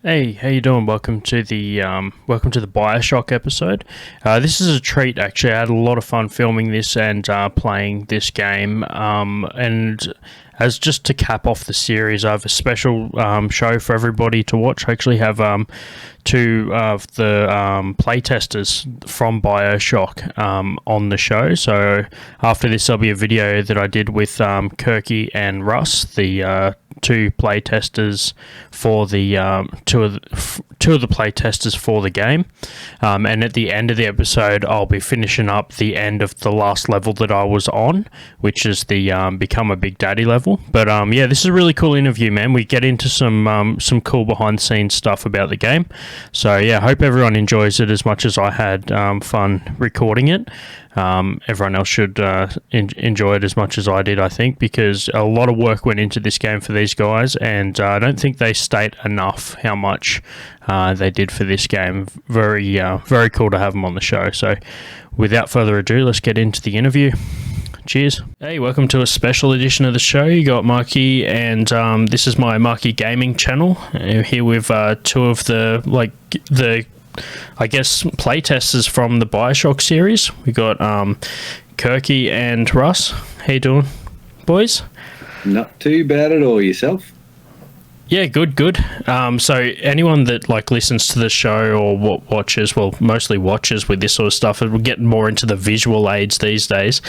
Hey, how you doing? Welcome to the BioShock episode. This is a treat, actually. I had a lot of fun filming this and playing this game. And as just to cap off the series, I have a special show for everybody to watch. I actually have two of the playtesters from BioShock on the show. So after this, there'll be a video that I did with Kirky and Russ, the two playtesters for the two of the playtesters for the game, and at the end of the episode I'll be finishing up the end of the last level that I was on, which is the become a big daddy level. But yeah, this is a really cool interview, man. We get into some cool behind the scenes stuff about the game. So yeah, hope everyone enjoys it as much as I had fun recording it. Everyone else should enjoy it as much as I did, I think, because a lot of work went into this game for these guys, and I don't think they state enough how much they did for this game. Very cool to have them on the show. So without further ado, let's get into the interview. Cheers. Hey, welcome to a special edition of the show. You got Marky, and this is my Marky Gaming channel. Here with two of the playtesters from the BioShock series. We got Kirky and Russ. How you doing, boys? Not too bad at all. Yourself? Yeah, good. So anyone that listens to the show or watches, well, mostly watches with this sort of stuff, we're getting more into the visual aids these days,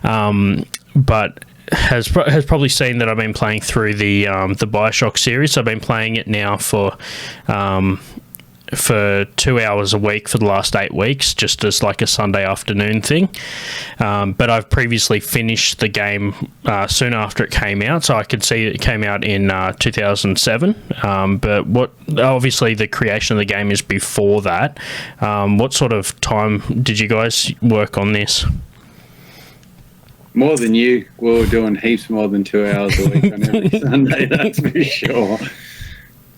but has probably seen that I've been playing through the BioShock series. I've been playing it now for 2 hours a week for the last 8 weeks, just as like a Sunday afternoon thing. But I've previously finished the game soon after it came out, so I could see it came out in 2007. But obviously the creation of the game is before that. What sort of time did you guys work on this? More than you. We were doing heaps more than 2 hours a week on every Sunday, that's for sure.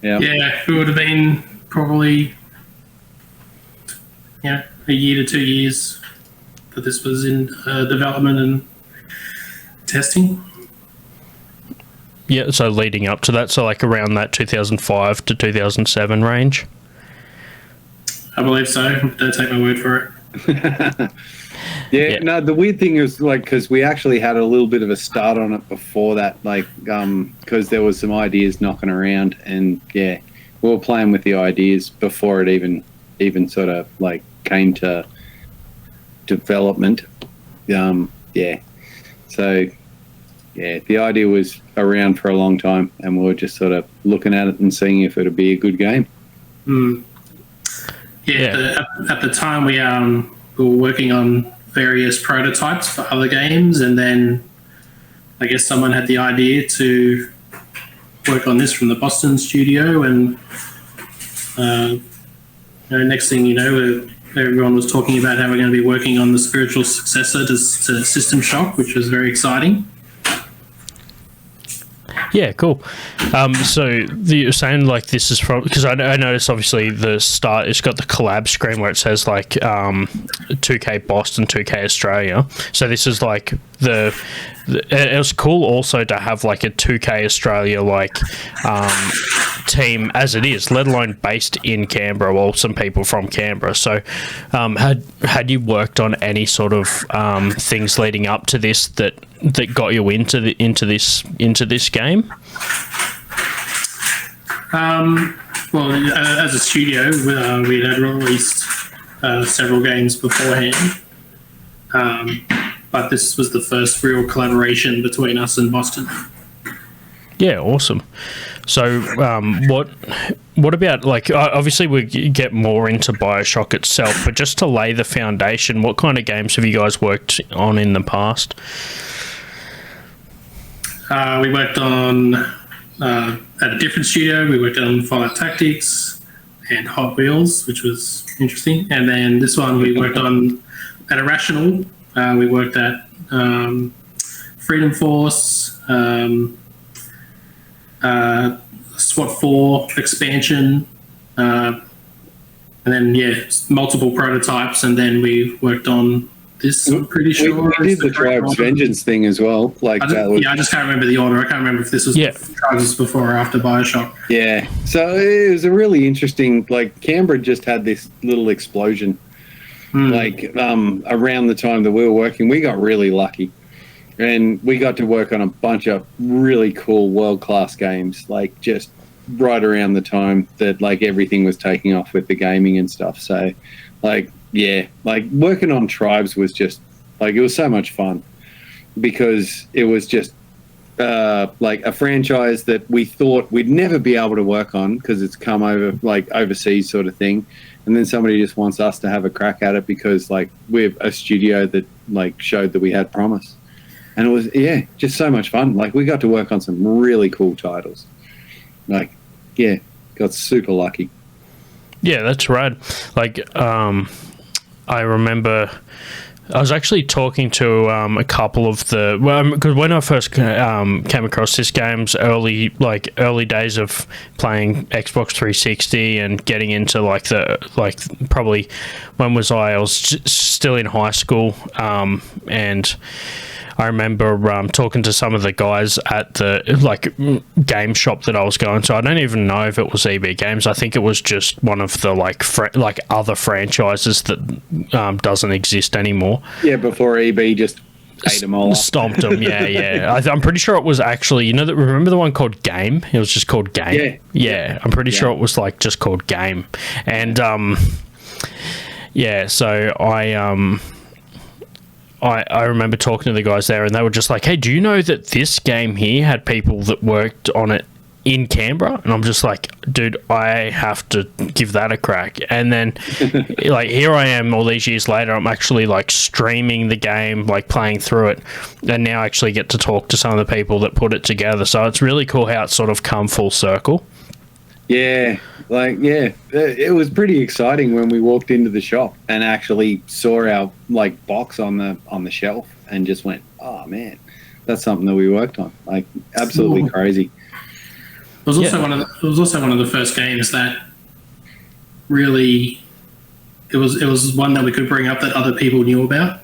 Yeah, it would have been probably a year to 2 years that this was in development and testing. Yeah, so leading up to that, so like around that 2005 to 2007 range? I believe so. Don't take my word for it. Yeah, no, the weird thing is, because we actually had a little bit of a start on it before that, because there was some ideas knocking around, and yeah, we were playing with the ideas before it even sort of came to development. Yeah. So yeah, the idea was around for a long time, and we were just sort of looking at it and seeing if it would be a good game. Yeah. At the time we were working on various prototypes for other games, and then I guess someone had the idea to work on this from the Boston studio, and next thing you know, everyone was talking about how we're going to be working on the spiritual successor to System Shock, which was very exciting. Yeah, cool. So you're saying this is from, because I noticed obviously the start, it's got the collab screen where it says 2K Boston, 2K Australia. So this is it was cool also to have a 2K Australia team as it is, let alone based in Canberra, well, some people from Canberra. So had you worked on any sort of things leading up to this that got you into this game? Well, as a studio, we had released several games beforehand, but this was the first real collaboration between us and Boston. Yeah, awesome. So what about, obviously we get more into BioShock itself, but just to lay the foundation, what kind of games have you guys worked on in the past? We worked on, at a different studio, we worked on Fallout Tactics and Hot Wheels, which was interesting. And then this one we worked on at Irrational. We worked at Freedom Force, SWAT 4 expansion, and then multiple prototypes, and then we worked on this. I'm pretty sure we did the Tribes Vengeance thing as well. Like I just can't remember the order. I can't remember if this was Tribes before or after BioShock. Yeah, so it was a really interesting. Like Canberra just had this little explosion. Like around the time that we were working, we got really lucky, and we got to work on a bunch of really cool world-class games. Like just right around the time that like everything was taking off with the gaming and stuff. So, like. Yeah, like working on Tribes was just like it was so much fun because it was just like a franchise that we thought we'd never be able to work on because it's come over like overseas sort of thing, and then somebody just wants us to have a crack at it because like we're a studio that like showed that we had promise, and it was just so much fun. Like we got to work on some really cool titles. Like got super lucky. Yeah, that's right. Like I remember I was actually talking to a couple of the because when I first came across this game's early days of playing Xbox 360 and getting into probably when was I was still in high school, and I remember talking to some of the guys at the game shop that I was going to. I don't even know if it was EB Games. I think it was just one of the other franchises that doesn't exist anymore. Yeah, before EB just ate them all up. Stomped them. Yeah. I'm pretty sure it was actually remember the one called Game? It was just called Game. Yeah. I'm pretty sure it was just called Game, and So I remember talking to the guys there, and they were just like, hey, do you know that this game here had people that worked on it in Canberra? And I'm just like, dude, I have to give that a crack. And then here I am all these years later, I'm actually streaming the game, playing through it, and now I actually get to talk to some of the people that put it together. So it's really cool how it's sort of come full circle. Yeah, it was pretty exciting when we walked into the shop and actually saw our box on the shelf and just went, oh man, that's something that we worked on. Absolutely crazy. It was also one of the first games that really it was one that we could bring up that other people knew about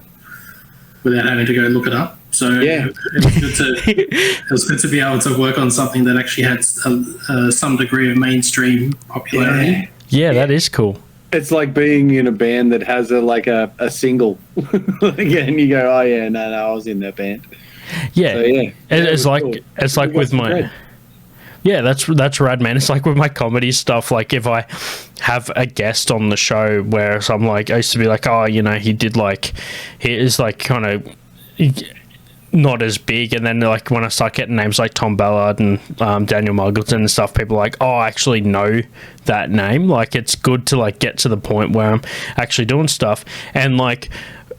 without having to go look it up. So it was good to be able to work on something that actually had some degree of mainstream popularity. Yeah, that is cool. It's like being in a band that has a single, and you go, oh yeah, no, I was in that band. Yeah, so, it's like cool. It's like with my. Great. Yeah, that's rad, man. It's like with my comedy stuff, if I have a guest on the show where I'm I used to be oh, he did he is kind of not as big, and then when I start getting names like Tom Ballard and Daniel Muggleton and stuff, people are oh, I actually know that name. It's good to get to the point where I'm actually doing stuff, and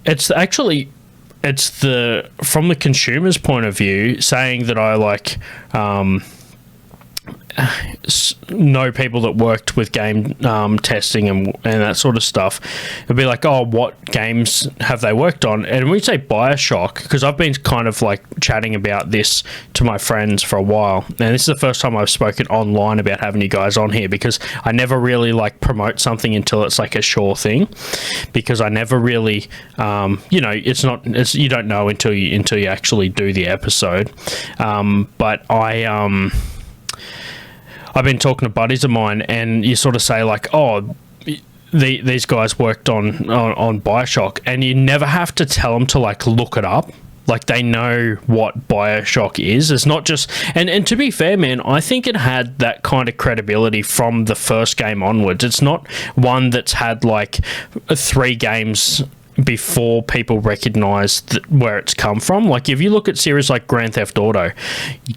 it's the from the consumer's point of view, saying that I know people that worked with game testing and that sort of stuff. It'd be oh, what games have they worked on? And when we say BioShock, because I've been kind of chatting about this to my friends for a while, and this is the first time I've spoken online about having you guys on here, because I never really promote something until it's a sure thing, because I never really it's you don't know until you actually do the episode. But I've been talking to buddies of mine, and you sort of say oh, these guys worked on BioShock, and you never have to tell them to look it up. They know what BioShock is. It's not just, and to be fair, man, I think it had that kind of credibility from the first game onwards. It's not one that's had 3 games before people recognise where it's come from. If you look at series like Grand Theft Auto,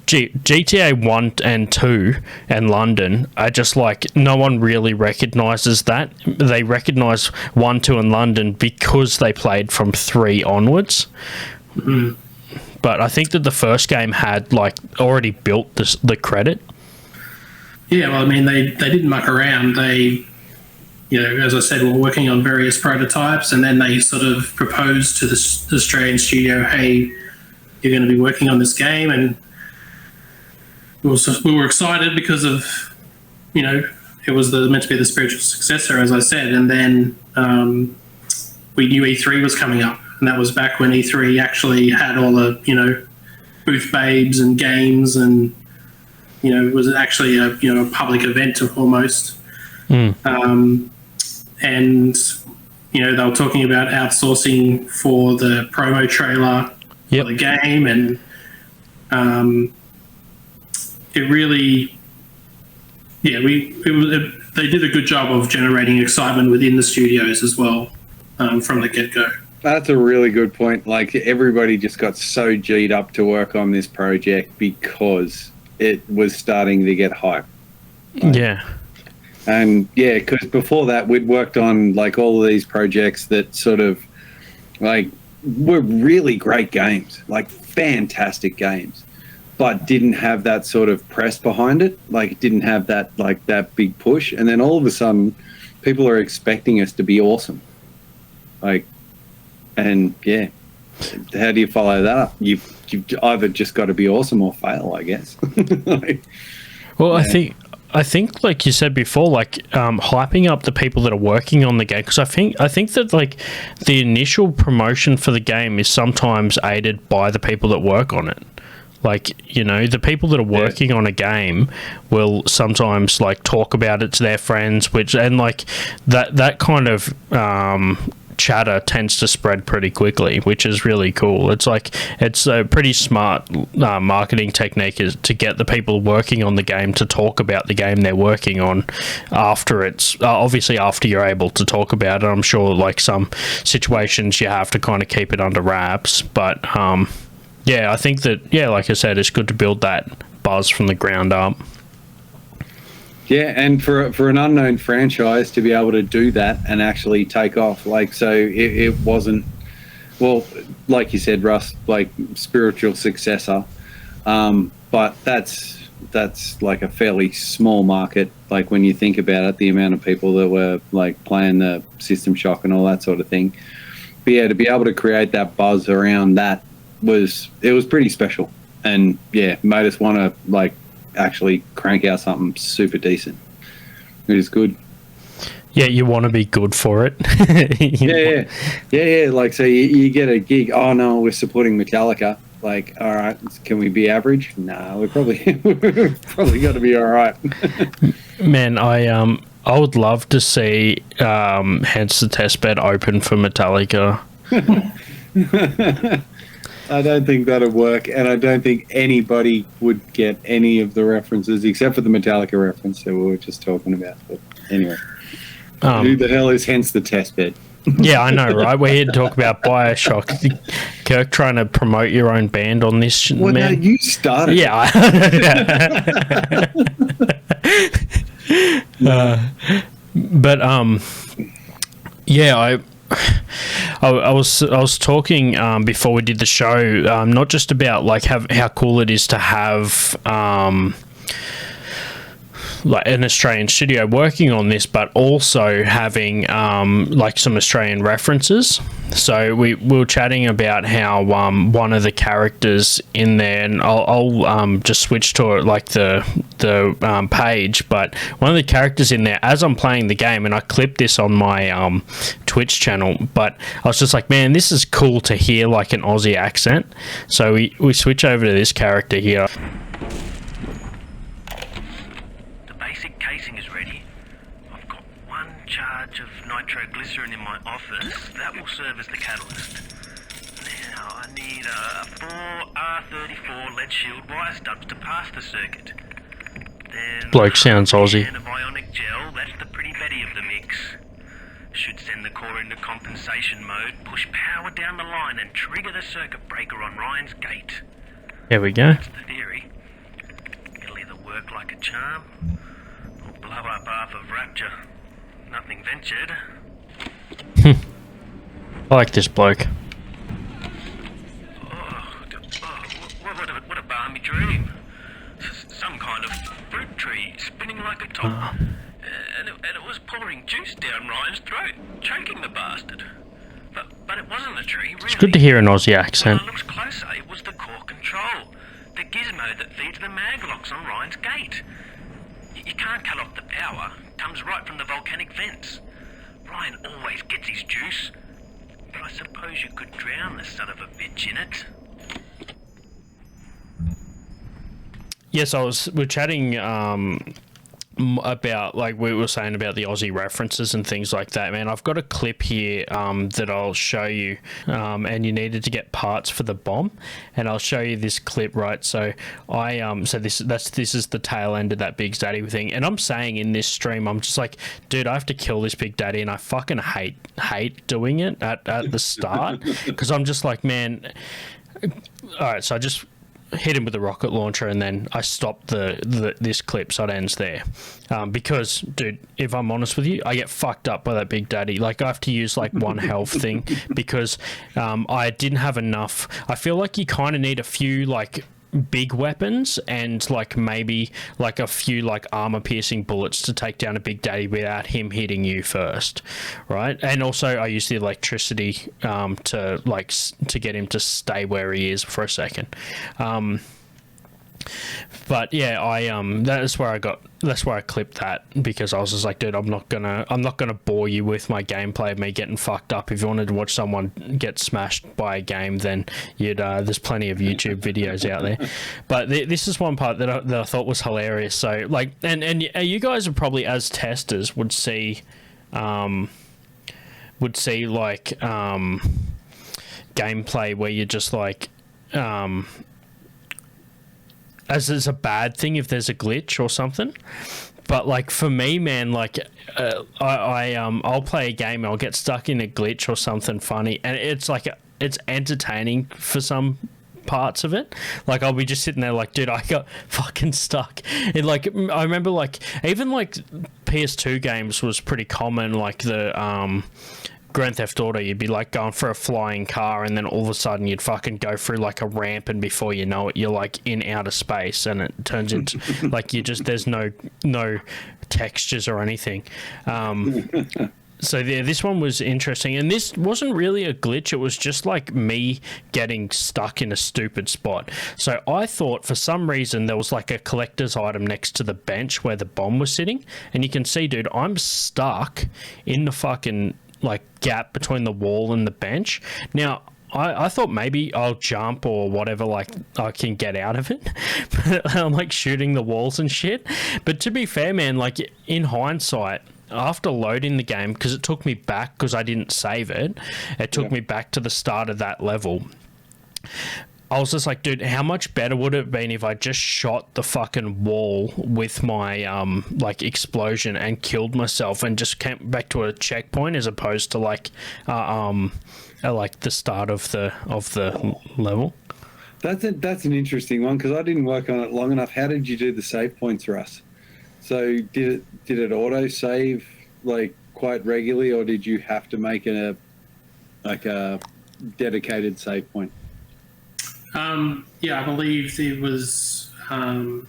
GTA 1 and 2 and London are just no one really recognises that. They recognise 1, 2 and London because they played from 3 onwards. Mm. But I think that the first game had already built the credit. Yeah, well, I mean, they didn't muck around. They, as I said, we're working on various prototypes, and then they sort of proposed to the Australian studio, hey, you're going to be working on this game, and we were excited because of, it was meant to be the spiritual successor, as I said, and then we knew E3 was coming up, and that was back when E3 actually had all the, you know, booth babes and games, and, you know, it was actually a, you know, a public event almost. And, you know, they were talking about outsourcing for the promo trailer for the game, and it really, they did a good job of generating excitement within the studios as well, from the get-go. That's a really good point. Like, everybody just got so G'd up to work on this project because it was starting to get hype. Like, yeah. And yeah, because before that, we'd worked on like all of these projects that sort of like were really great games, like fantastic games, but didn't have that sort of press behind it. Like, it didn't have that, like, that big push. And then all of a sudden, people are expecting us to be awesome. Like, and yeah, how do you follow that up? You've either just got to be awesome or fail, I guess. Like, well, yeah. I think, like you said before, like hyping up the people that are working on the game, because I think that like the initial promotion for the game is sometimes aided by the people that work on it. Like, you know, the people that are working on a game will sometimes like talk about it to their friends, and like that kind of chatter tends to spread pretty quickly, which is really cool. It's like, it's a pretty smart marketing technique is to get the people working on the game to talk about the game they're working on after it's obviously after you're able to talk about it. I'm sure like some situations you have to kind of keep it under wraps, but yeah, I think that, yeah, like I said, it's good to build that buzz from the ground up. Yeah, and for an unknown franchise to be able to do that and actually take off, like, so it wasn't, well, like you said, Russ, like spiritual successor, but that's like a fairly small market. Like, when you think about it, the amount of people that were like playing the System Shock and all that sort of thing. But yeah, to be able to create that buzz around that was pretty special, and yeah, made us want to like actually crank out something super decent. It is good. Yeah, you want to be good for it. Yeah. Like, so you get a gig. Oh no, we're supporting Metallica. Like, all right, can we be average? No, we're probably got to be all right. Man, I would love to see Hence the Testbed open for Metallica. I don't think that'd work, and I don't think anybody would get any of the references except for the Metallica reference that we were just talking about. But anyway, who the hell is Hence the Testbed? Yeah, I know, right? We're here to talk about BioShock. Kirk, trying to promote your own band on this, well, man. No, you started. Yeah. But yeah, I was talking before we did the show, not just about like how cool it is to have like an Australian studio working on this, but also having like some Australian references. So we were chatting about how one of the characters in there, and I'll just switch to like the page, but one of the characters in there, as I'm playing the game, and I clipped this on my Twitch channel, but I was just like, man, this is cool to hear like an Aussie accent. So we switch over to this character here. Nitroglycerin in my office, that will serve as the catalyst. Now I need 4 R34 lead shield wire stubs to pass the circuit. Then Bloke sounds Aussie. Of ionic gel, that's the pretty Betty of the mix. Should send the core into compensation mode, push power down the line and trigger the circuit breaker on Ryan's gate. There we go. That's the theory. It'll either work like a charm or blow up half of Rapture. Nothing ventured. I like this bloke. What a balmy dream. Some kind of fruit tree spinning like a top. And it was pouring juice down Ryan's throat, choking the bastard. But it wasn't a tree, really. It's good to hear an Aussie accent. When I looked closer, it was the core control. The gizmo that feeds the mag locks on Ryan's gate. You can't cut off the power. Comes right from the volcanic vents. Ryan always gets his juice. But I suppose you could drown the son of a bitch in it. Yes, we're chatting about, like we were saying about the Aussie references and things like that, man. I've got a clip here that I'll show you, and you needed to get parts for the bomb, and I'll show you this clip, right? So this is the tail end of that Big Daddy thing, and I'm saying in this stream, I'm just like, dude, I have to kill this Big Daddy, and I fucking hate doing it at the start, because I'm just like, man. All right, so I just hit him with the rocket launcher, and then I stopped this clip, so it ends there. Because, dude, if I'm honest with you, I get fucked up by that Big Daddy. Like, I have to use like one health thing because I didn't have enough. I feel like you kind of need a few like big weapons and like maybe like a few like armor piercing bullets to take down a Big Daddy without him hitting you first, right? And also I use the electricity to get him to stay where he is for a second. But yeah, that's where I clipped that, because I was just like, dude, I'm not gonna bore you with my gameplay of me getting fucked up. If you wanted to watch someone get smashed by a game, then there's plenty of YouTube videos out there. But this is one part that I thought was hilarious. So like, and you guys are probably, as testers, would see like gameplay where you're just like as is a bad thing if there's a glitch or something. But like for me, man, like I'll play a game and I'll get stuck in a glitch or something funny, and it's like it's entertaining for some parts of it. Like I'll be just sitting there like, dude, I got fucking stuck. And like I remember like even like PS2 games was pretty common, like the Grand Theft Auto, you'd be like going for a flying car, and then all of a sudden you'd fucking go through like a ramp, and before you know it, you're like in outer space, and it turns into like there's no textures or anything. So yeah, this one was interesting, and this wasn't really a glitch. It was just like me getting stuck in a stupid spot. So I thought for some reason there was like a collector's item next to the bench where the bomb was sitting, and you can see, dude, I'm stuck in the fucking like gap between the wall and the bench. Now I thought maybe I'll jump or whatever, like I can get out of it. But I'm like shooting the walls and shit. But to be fair, man, like in hindsight, after loading the game, because it took me back, because I didn't save it, it took me back to the start of that level. I was just like, dude, how much better would it have been if I just shot the fucking wall with my like explosion and killed myself and just came back to a checkpoint, as opposed to like the start of the level. That's an interesting one, because I didn't work on it long enough. How did you do the save points, Russ? So did it auto save like quite regularly, or did you have to make a dedicated save point? Yeah, I believe it was. I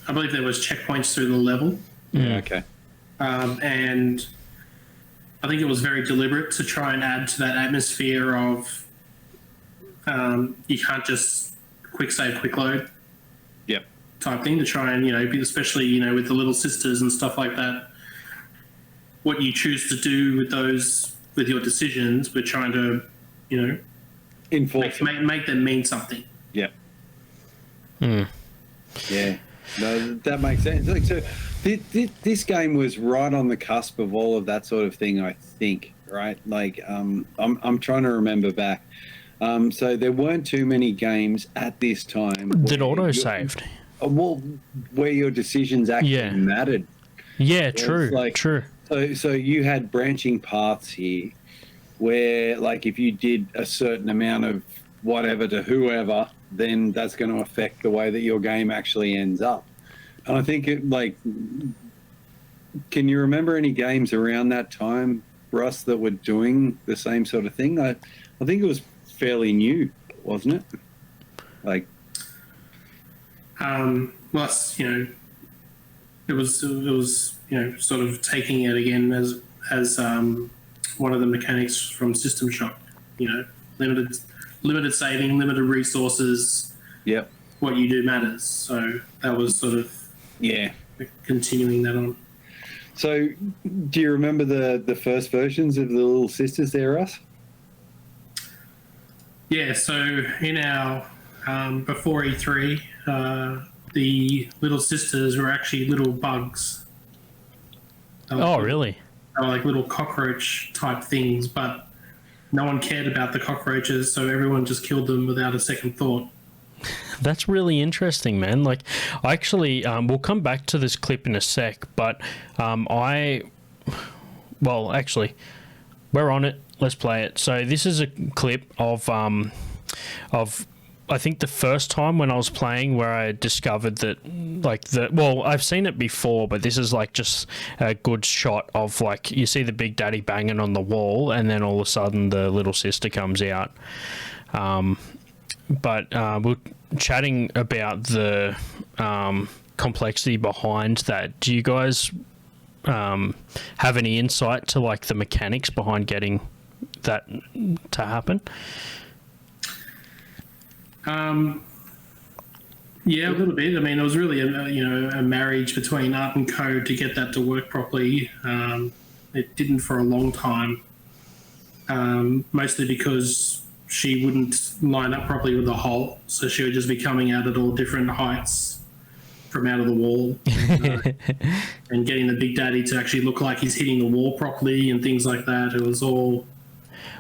believe there was checkpoints through the level. Yeah. Okay. And I think it was very deliberate to try and add to that atmosphere of you can't just quick save, quick load. Yep. Type thing, to try and especially with the little sisters and stuff like that. What you choose to do with your decisions, we're trying to make them mean something. Yeah. Yeah. No, that makes sense. Like, so this game was right on the cusp of all of that sort of thing, I think, right? Like, I'm trying to remember back. So there weren't too many games at this time. Did auto saved? Well, where your decisions actually mattered. Yeah, true. True. So you had branching paths here, where like if you did a certain amount of whatever to whoever, then that's going to affect the way that your game actually ends up. And I think can you remember any games around that time, Russ, that were doing the same sort of thing? I think it was fairly new, wasn't it? Like, well, it was sort of taking it again as one of the mechanics from System Shock. Limited saving, limited resources. Yep. What you do matters. So that was sort of continuing that on. So, do you remember the first versions of the Little Sisters there, Russ? Yeah, so in our before E3, the little sisters were actually little bugs. Oh, really? They were like little cockroach type things, but no one cared about the cockroaches, so everyone just killed them without a second thought. That's really interesting, man. Like, I actually, we'll come back to this clip in a sec, but actually, we're on it. Let's play it. So this is a clip of I think the first time when I was playing where I discovered that, I've seen it before, but this is like just a good shot of, like, you see the Big Daddy banging on the wall, and then all of a sudden the little sister comes out. But we're chatting about the complexity behind that. Do you guys have any insight to, like, the mechanics behind getting that to happen? Yeah, a little bit. I mean, it was really a marriage between art and code to get that to work properly. It didn't for a long time, mostly because she wouldn't line up properly with the hole, so she would just be coming out at all different heights from out of the wall, and getting the Big Daddy to actually look like he's hitting the wall properly and things like that. It was all...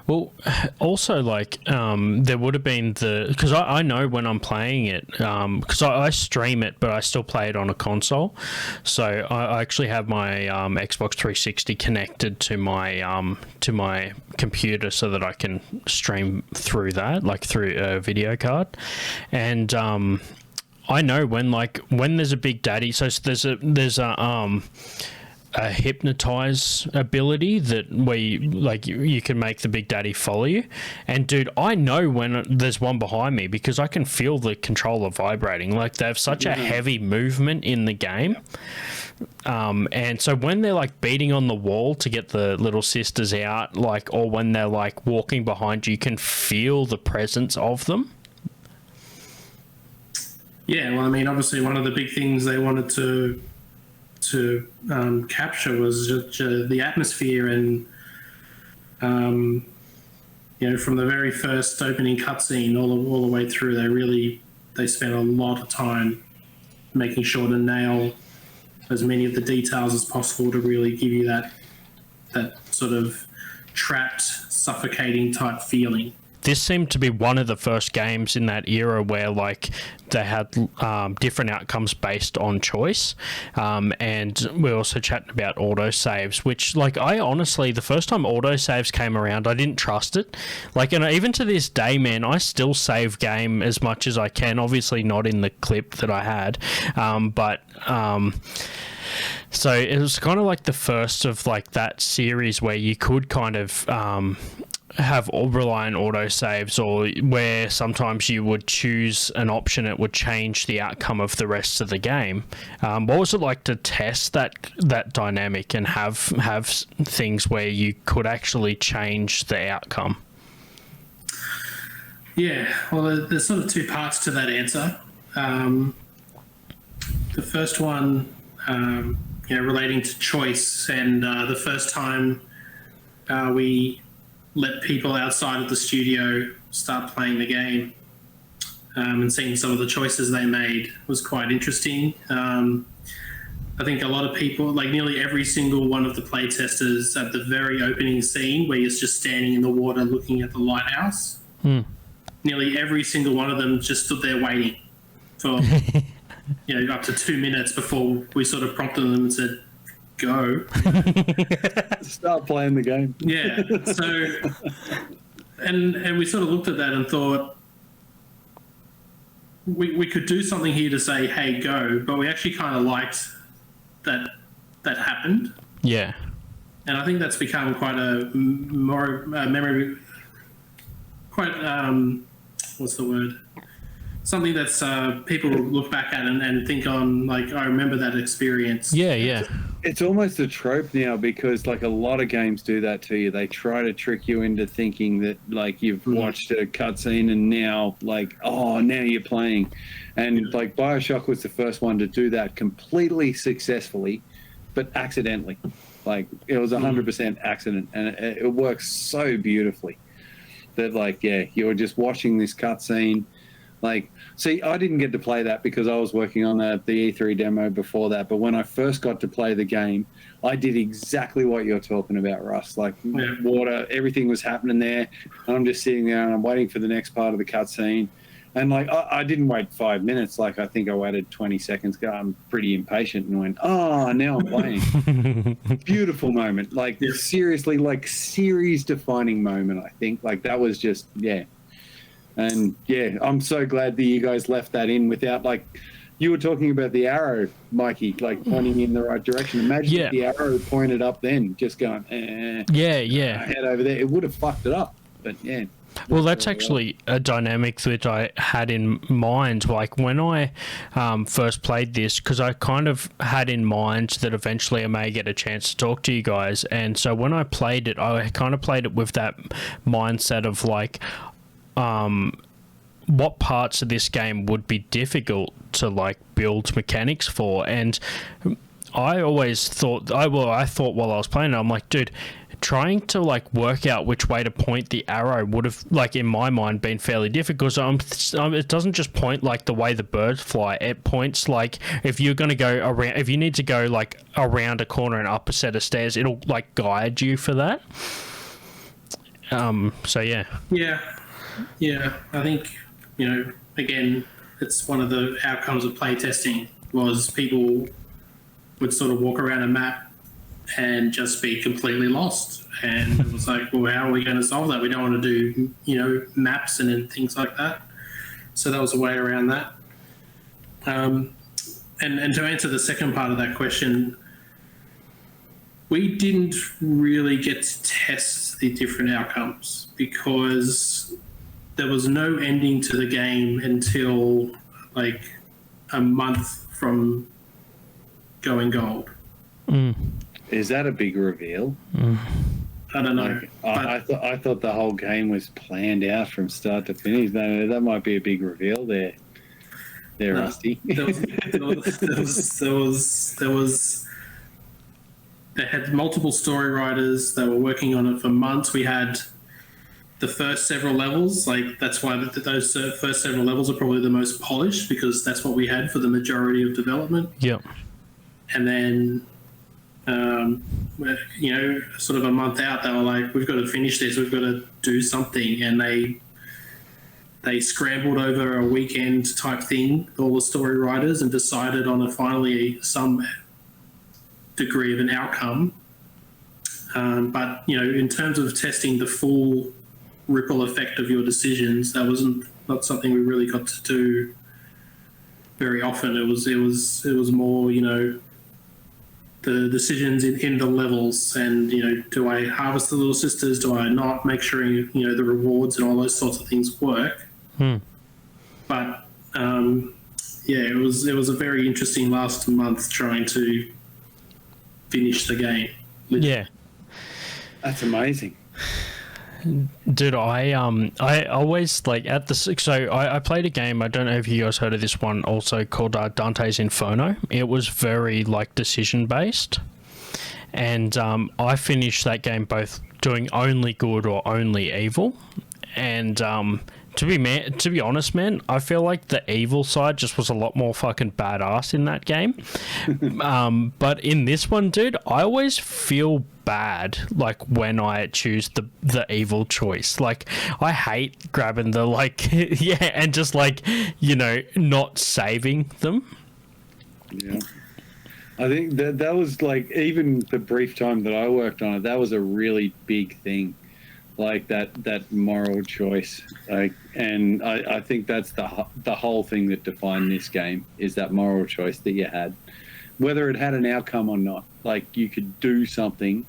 Well, also, like, there would have been because I know when I'm playing it, because I stream it, but I still play it on a console. So I actually have my Xbox 360 connected to my computer so that I can stream through that, like through a video card. And I know when there's a Big Daddy, so there's a hypnotize ability that you can make the Big Daddy follow you. And dude, I know when there's one behind me because I can feel the controller vibrating. Like, they have such a heavy movement in the game. And so when they're like beating on the wall to get the little sisters out, like, or when they're like walking behind you, you can feel the presence of them. Yeah, well, I mean, obviously one of the big things they wanted to capture was the atmosphere, and from the very first opening cutscene all the way through, they spent a lot of time making sure to nail as many of the details as possible to really give you that sort of trapped, suffocating type feeling. This seemed to be one of the first games in that era where, like, they had different outcomes based on choice. And we're also chatting about autosaves, which, like, I honestly, the first time autosaves came around, I didn't trust it. Like, and even to this day, man, I still save game as much as I can. Obviously not in the clip that I had. So it was kind of like the first of, like, that series where you could kind of rely on autosaves, or where sometimes you would choose an option, it would change the outcome of the rest of the game. What was it like to test that dynamic and have things where you could actually change the outcome? Yeah, well, there's sort of two parts to that answer. The first one, relating to choice, and the first time we let people outside of the studio start playing the game, and seeing some of the choices they made was quite interesting. I think a lot of people, like nearly every single one of the playtesters at the very opening scene where you're just standing in the water looking at the lighthouse, nearly every single one of them just stood there waiting for up to 2 minutes before we sort of prompted them and said, go. Start playing the game. Yeah. So, and we sort of looked at that and thought, we could do something here to say, hey, go, but we actually kind of liked that happened. Yeah. And I think that's become quite a more memory, quite, what's the word? Something that's people look back at and think on, like, I remember that experience. Yeah, yeah. It's almost a trope now, because, like, a lot of games do that to you. They try to trick you into thinking that, like, you've watched a cutscene and now, like, now you're playing. And, like, BioShock was the first one to do that completely successfully, but accidentally. Like, it was 100% accident, and it works so beautifully. that like, yeah, you were just watching this cutscene. Like, see, I didn't get to play that because I was working on the E3 demo before that. But when I first got to play the game, I did exactly what you're talking about, Russ. Like, water, everything was happening there. And I'm just sitting there and I'm waiting for the next part of the cutscene. And, like, I didn't wait 5 minutes. Like, I think I waited 20 seconds. I'm pretty impatient and went, oh, now I'm playing. Beautiful moment. Like, seriously, like, series-defining moment, I think. Like, that was just, yeah. And yeah, I'm so glad that you guys left that in without, like, you were talking about the arrow, Mikey, like pointing in the right direction. Imagine if the arrow pointed up then, just going, head over there. It would have fucked it up, but yeah. Well, that's actually a dynamic that I had in mind. Like when I first played this, because I kind of had in mind that eventually I may get a chance to talk to you guys. And so when I played it, I kind of played it with that mindset of like, what parts of this game would be difficult to like build mechanics for. And I always thought, I thought while I was playing it, I'm like, dude, trying to like work out which way to point the arrow would have, like, in my mind, been fairly difficult. So it doesn't just point like the way the birds fly. It points like if you're going to go around, if you need to go like around a corner and up a set of stairs, it'll like guide you for that. So yeah, I think, you know, again, it's one of the outcomes of playtesting was people would sort of walk around a map and just be completely lost. And it was like, well, how are we going to solve that? We don't want to do, you know, maps and things like that. So that was a way around that. And to answer the second part of that question, we didn't really get to test the different outcomes because there was no ending to the game until like a month from going gold. Is that a big reveal? I don't know. Like, I thought the whole game was planned out from start to finish. No, that might be a big reveal there. Rusty. They had multiple story writers that were working on it for months. We had the first several levels, like that's why those first several levels are probably the most polished because that's what we had for the majority of development. Yep. And then, you know, sort of a month out, they were like, we've got to finish this, we've got to do something. And they scrambled over a weekend type thing, all the story writers, and decided on finally some degree of an outcome. But, you know, in terms of testing the full ripple effect of your decisions, that wasn't not something we really got to do very often. It was more, you know, the decisions in the levels and, you know, do I harvest the little sisters, do I not, make sure, you know, the rewards and all those sorts of things work. But yeah, it was a very interesting last month trying to finish the game. Yeah, that's amazing. Dude, I always like at the so I played a game. I don't know if you guys heard of this one, also called Dante's Inferno. It was very like decision based, and I finished that game both doing only good or only evil, and to be honest, man, I feel like the evil side just was a lot more fucking badass in that game. But in this one, dude, I always feel bad like when I choose the evil choice. Like I hate grabbing the like and just like, you know, not saving them. Yeah. I think that was like, even the brief time that I worked on it, that was a really big thing. Like that moral choice, like, and I think that's the whole thing that defined this game is that moral choice that you had, whether it had an outcome or not. Like you could do something,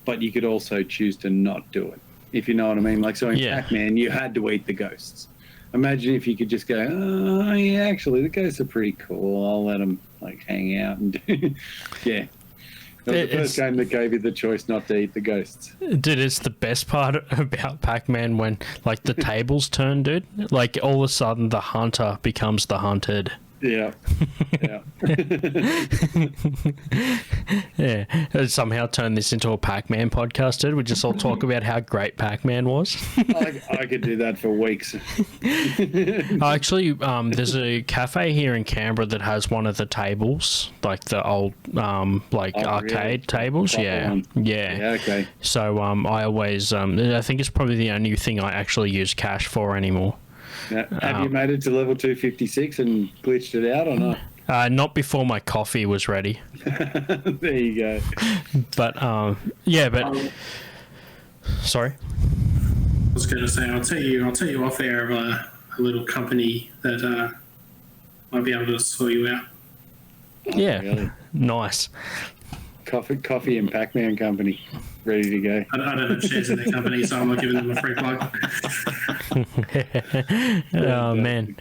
but you could also choose to not do it, if you know what I mean. Like so in Pac-Man, you had to eat the ghosts. Imagine if you could just go, oh yeah, actually the ghosts are pretty cool. I'll let them like hang out and do. Yeah. That was the first game that gave you the choice not to eat the ghosts. Dude, it's the best part about Pac-Man when, like, the tables turn, dude. Like, all of a sudden, the hunter becomes the hunted. Yeah. Yeah. Yeah. Somehow turn this into a Pac-Man podcast, dude. We just all talk about how great Pac-Man was. I could do that for weeks. Actually, there's a cafe here in Canberra that has one of the tables, like the old arcade tables. Yeah. Yeah, okay. So I always, I think it's probably the only thing I actually use cash for anymore. Now, have you made it to level 256 and glitched it out or not? Not before my coffee was ready. There you go. But sorry. I was going to say, I'll tell you off air of a little company that might be able to sort you out. Yeah, really? Nice. Coffee and Pac-Man company, ready to go. I don't have shares in their company, so I'm not giving them a free plug. Oh man.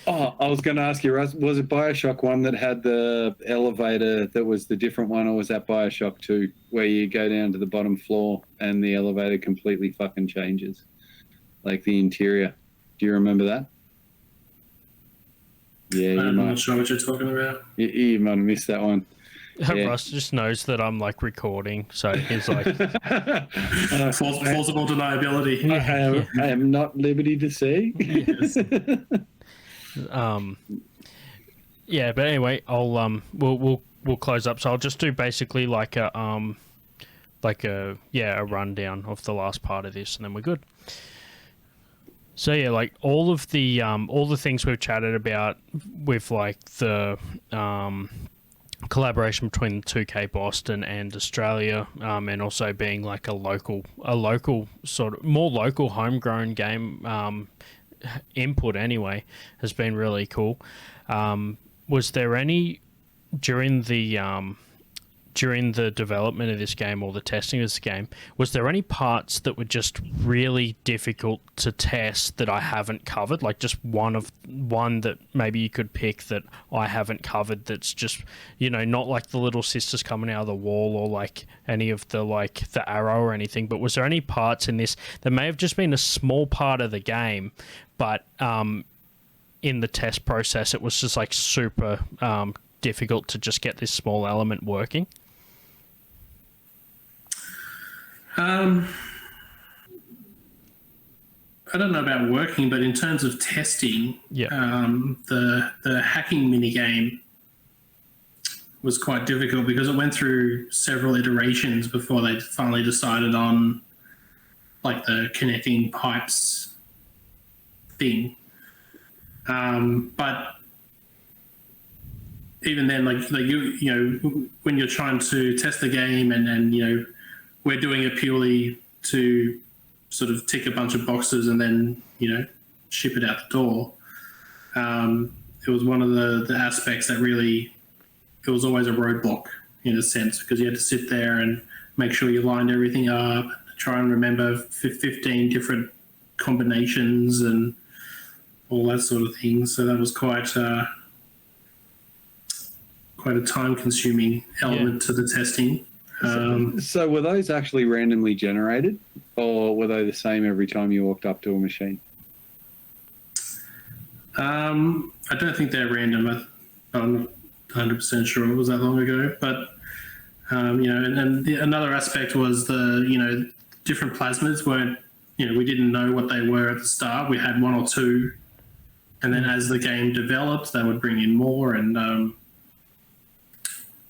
Oh, I was going to ask you, Russ, was it BioShock 1 that had the elevator that was the different one, or was that BioShock 2 where you go down to the bottom floor and the elevator completely fucking changes? Like the interior. Do you remember that? Yeah, I'm not sure what you're talking about. You might have missed that one. Yeah. Russ just knows that I'm like recording, so he's like plausible deniability. I am not liberty to say. Yes. Yeah, but anyway, I'll we'll close up. So I'll just do basically like a rundown of the last part of this, and then we're good. So yeah, like all the things we've chatted about with like the collaboration between 2K Boston and Australia, and also being like a local sort of more local homegrown game input anyway, has been really cool. Was there any during the development of this game or the testing of this game, was there any parts that were just really difficult to test that I haven't covered? Like just one that maybe you could pick that I haven't covered, that's just, not like the little sisters coming out of the wall or like any of the arrow or anything, but was there any parts in this that may have just been a small part of the game, but in the test process it was just like super difficult to just get this small element working? I don't know about working, but in terms of testing, the hacking minigame was quite difficult because it went through several iterations before they finally decided on like the connecting pipes thing. But even then, like you when you're trying to test the game and we're doing it purely to sort of tick a bunch of boxes and then, ship it out the door. It was one of the aspects that really, it was always a roadblock in a sense, because you had to sit there and make sure you lined everything up, try and remember 15 different combinations and all that sort of thing. So that was quite a time-consuming element to the testing. So were those actually randomly generated, or were they the same every time you walked up to a machine? I don't think they're random. I'm not 100% sure. It was that long ago. But, another aspect was the, different plasmids weren't, we didn't know what they were at the start. We had one or two. And then as the game developed, they would bring in more, and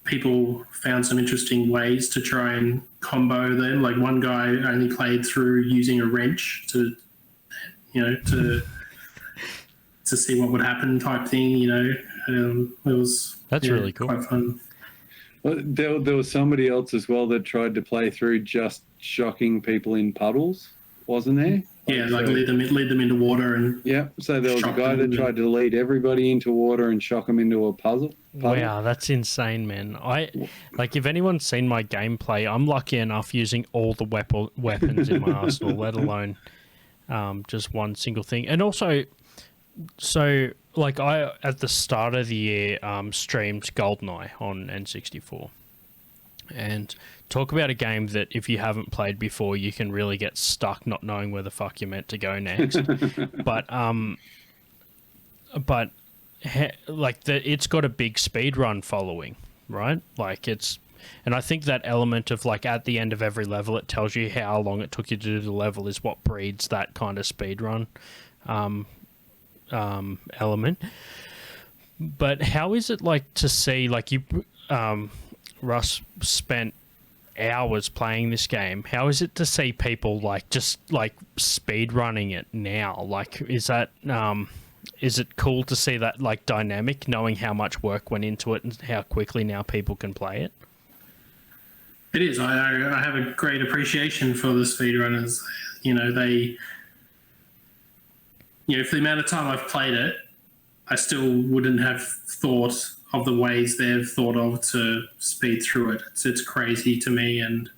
people found some interesting ways to try and combo them. Like one guy only played through using a wrench to see what would happen type thing, it was... That's really cool. Quite fun. Well, there was somebody else as well that tried to play through just shocking people in puddles, wasn't there? Yeah, like lead them into water and... Yeah, so there was a guy that tried to lead everybody into water and shock them into a puzzle. Wow, that's insane, man. If anyone's seen my gameplay, I'm lucky enough using all the weapons in my arsenal, let alone just one single thing. And also, so I at the start of the year streamed GoldenEye on N64, and talk about a game that if you haven't played before, you can really get stuck not knowing where the fuck you're meant to go next. But it's got a big speed run following, right? Like and I think that element of like at the end of every level, it tells you how long it took you to do the level is what breeds that kind of speed run element. But how is it like to see like you, Russ spent hours playing this game? How is it to see people like just like speed running it now? Like, is that is it cool to see that like dynamic, knowing how much work went into it and how quickly now people can play it? It is. I have a great appreciation for the speedrunners. You know, for the amount of time I've played it, I still wouldn't have thought of the ways they've thought of to speed through it. It's crazy to me, and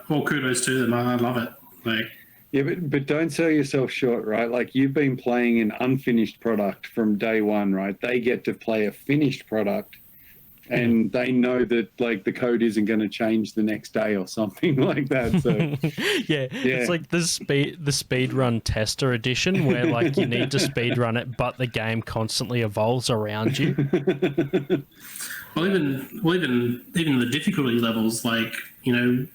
all kudos to them. I love it. Like, yeah, but don't sell yourself short, right? Like, you've been playing an unfinished product from day one, right? They get to play a finished product, and they know that like the code isn't going to change the next day or something like that. So yeah, it's like the speed run tester edition where like you need to speed run it, but the game constantly evolves around you. Well, even the difficulty levels, like you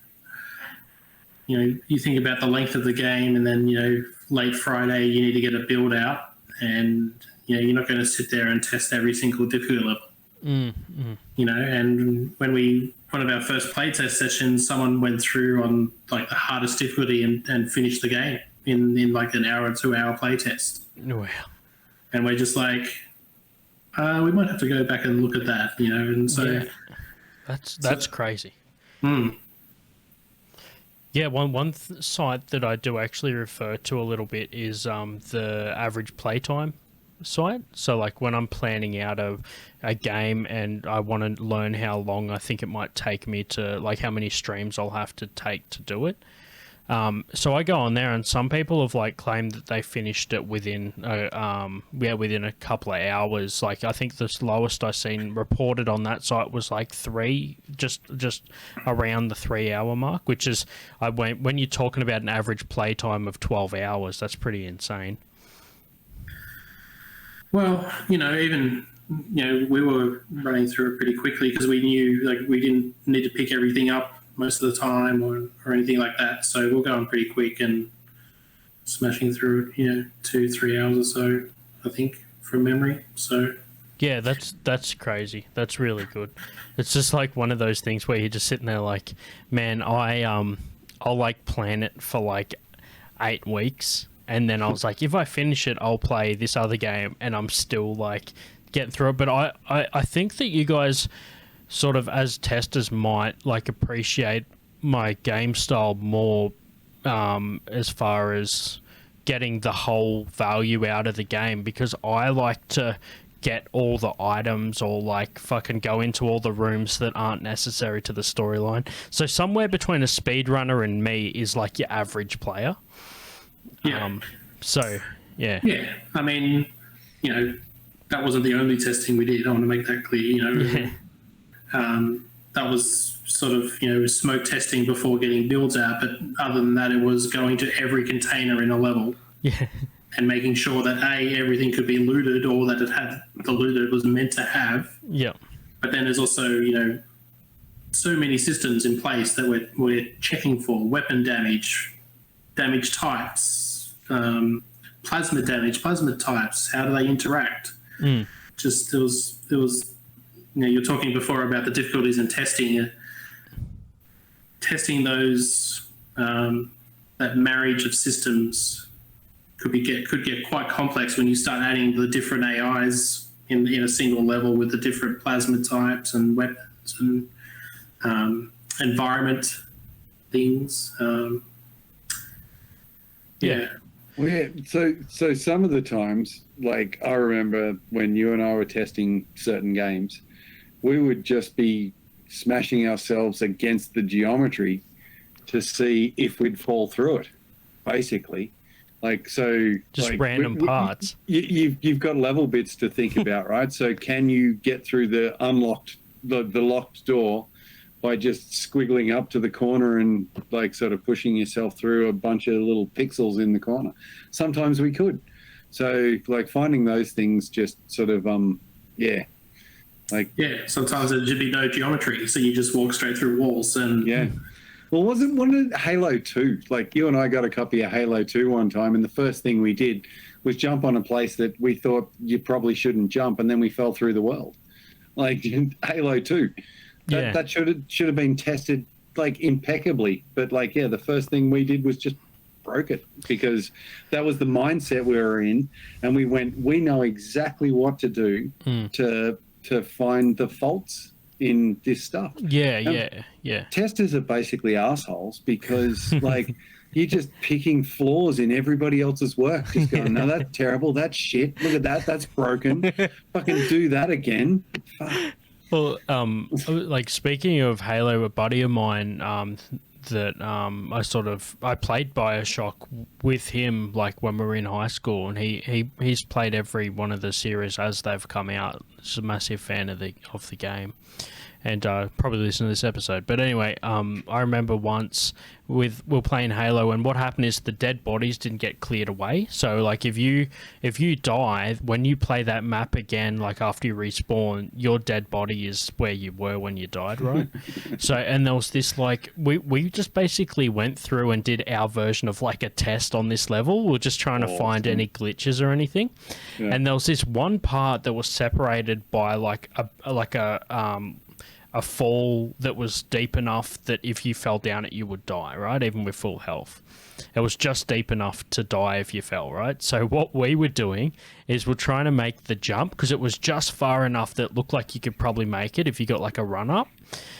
think about the length of the game, and then late Friday you need to get a build out, and you're not going to sit there and test every single difficulty level. And when one of our first playtest sessions, someone went through on like the hardest difficulty and finished the game in like an hour or 2 hour playtest. Wow. And we're just like, we might have to go back and look at that, and so that's crazy. Mm. Yeah, one site that I do actually refer to a little bit is the average playtime site. So like when I'm planning out a game and I want to learn how long I think it might take me to, like how many streams I'll have to take to do it. So I go on there, and some people have like claimed that they finished it within a couple of hours. Like I think the slowest I seen reported on that site was like just around the 3 hour mark, which is when you're talking about an average playtime of 12 hours, that's pretty insane. Well, we were running through it pretty quickly because we knew like we didn't need to pick everything up most of the time or anything like that. So we're going pretty quick and smashing through it, 2-3 hours or so, I think, from memory. So yeah, that's crazy. That's really good. It's just like one of those things where you're just sitting there like, man, I'll like plan it for like 8 weeks. And then I was like, if I finish it, I'll play this other game, and I'm still like getting through it. But I think that you guys sort of as testers might like appreciate my game style more as far as getting the whole value out of the game, because I like to get all the items or like fucking go into all the rooms that aren't necessary to the storyline. So somewhere between a speedrunner and me is like your average player. Yeah. So, yeah. Yeah. I mean, that wasn't the only testing we did. I want to make that clear. That was sort of, smoke testing before getting builds out. But other than that, it was going to every container in a level. Yeah. And making sure that, everything could be looted, or that it had the loot that it was meant to have. Yeah. But then there's also, so many systems in place that we're checking for weapon damage types, plasma damage, plasma types, how do they interact? Just it was you're talking before about the difficulties in testing those, that marriage of systems could get quite complex when you start adding the different AIs in a single level with the different plasma types and weapons and environment things. Yeah. Well, yeah. So some of the times, like I remember when you and I were testing certain games, we would just be smashing ourselves against the geometry to see if we'd fall through it, basically. Like, so just like, random parts. You've got level bits to think about, right? So can you get through the locked door by just squiggling up to the corner and like sort of pushing yourself through a bunch of little pixels in the corner? Sometimes we could, So like finding those things just sort of yeah. Like sometimes there'd be no geometry, so you just walk straight through walls and Well, wasn't one of Halo 2? Like you and I got a copy of Halo 2 one time, and the first thing we did was jump on a place that we thought you probably shouldn't jump, and then we fell through the world. Like Halo 2. That should have been tested like impeccably. But like the first thing we did was just broke it, because that was the mindset we were in, and we know exactly what to do to find the faults in this stuff. Testers are basically assholes, because like you're just picking flaws in everybody else's work, just going, no, that's terrible, that's shit, look at that's broken, fucking do that again. Fuck. Well, like speaking of Halo, a buddy of mine that I played BioShock with him like when we were in high school, and he's played every one of the series as they've come out. He's a massive fan of the game, and probably listen to this episode. But anyway, I remember once we were playing Halo, and what happened is the dead bodies didn't get cleared away. So like if you die, when you play that map again, like after you respawn, your dead body is where you were when you died, right? So, and there was this like we just basically went through and did our version of like a test on this level. We were just trying to find any glitches or anything, and there was this one part that was separated by like a fall that was deep enough that if you fell down it, you would die, right? Even with full health. It was just deep enough to die if you fell, right? So what we were doing is we're trying to make the jump, because it was just far enough that it looked like you could probably make it if you got like a run up.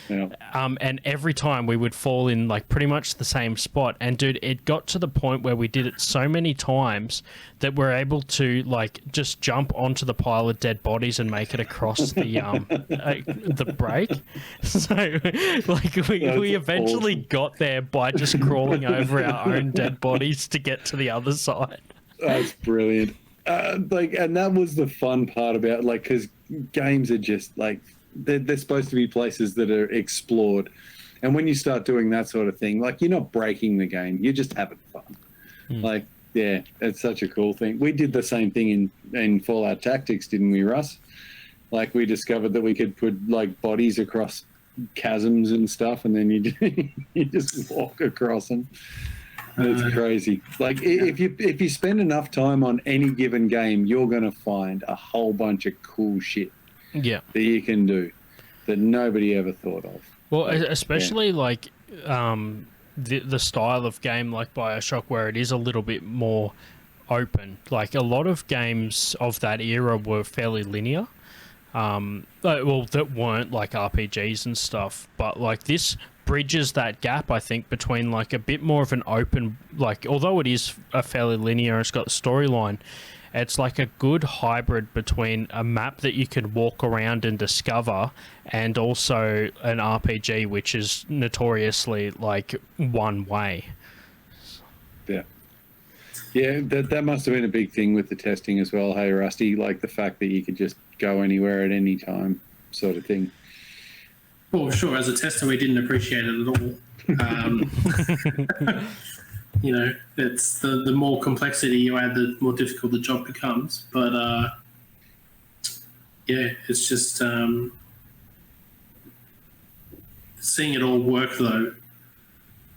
And every time we would fall in like pretty much the same spot. And dude, it got to the point where we did it so many times that we're able to like just jump onto the pile of dead bodies and make it across the break. So like we eventually got there by just crawling over our own dead bodies to get to the other side. That's brilliant. And that was the fun part about, like, because games are just like they're supposed to be places that are explored, and when you start doing that sort of thing, like, you're not breaking the game, you're just having fun. Like, it's such a cool thing. We did the same thing in Fallout Tactics, didn't we, Russ? Like, we discovered that we could put like bodies across chasms and stuff, and then you just walk across them. It's crazy. Like, if you spend enough time on any given game, you're going to find a whole bunch of cool shit that you can do that nobody ever thought of. Well, especially like the style of game like BioShock, where it is a little bit more open. Like, a lot of games of that era were fairly linear. That weren't like RPGs and stuff, but like this bridges that gap, I think, between like a bit more of an open, like, although it is a fairly linear, it's got the storyline, it's like a good hybrid between a map that you can walk around and discover, and also an RPG which is notoriously like one way. Yeah, that must have been a big thing with the testing as well, hey Rusty, like the fact that you could just go anywhere at any time, sort of thing. Well, sure, as a tester we didn't appreciate it at all. You know, it's the more complexity you add, the more difficult the job becomes. But it's just seeing it all work though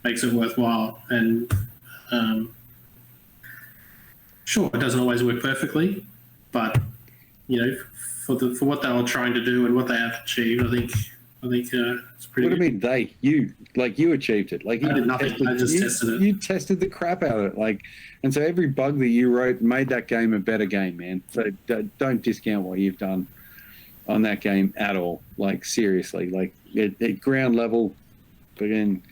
makes it worthwhile. And sure, it doesn't always work perfectly, but you know, for what they were trying to do and what they have achieved, I think it's pretty. What do you mean you achieved it? Like, I did nothing. I just tested it. You tested the crap out of it, like, and so every bug that you wrote made that game a better game, man. So don't discount what you've done on that game at all. Like, seriously, like at ground level, again,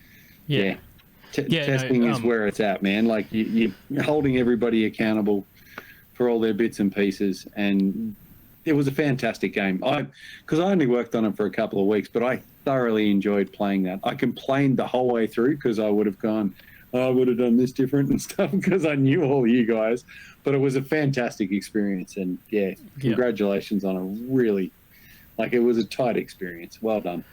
testing is where it's at, man. Like, you're holding everybody accountable for all their bits and pieces, and it was a fantastic game. Because I only worked on it for a couple of weeks, but I thoroughly enjoyed playing that. I complained the whole way through because I would have gone, I would have done this different and stuff, because I knew all you guys. But it was a fantastic experience, and congratulations on a really, like, it was a tight experience. Well done.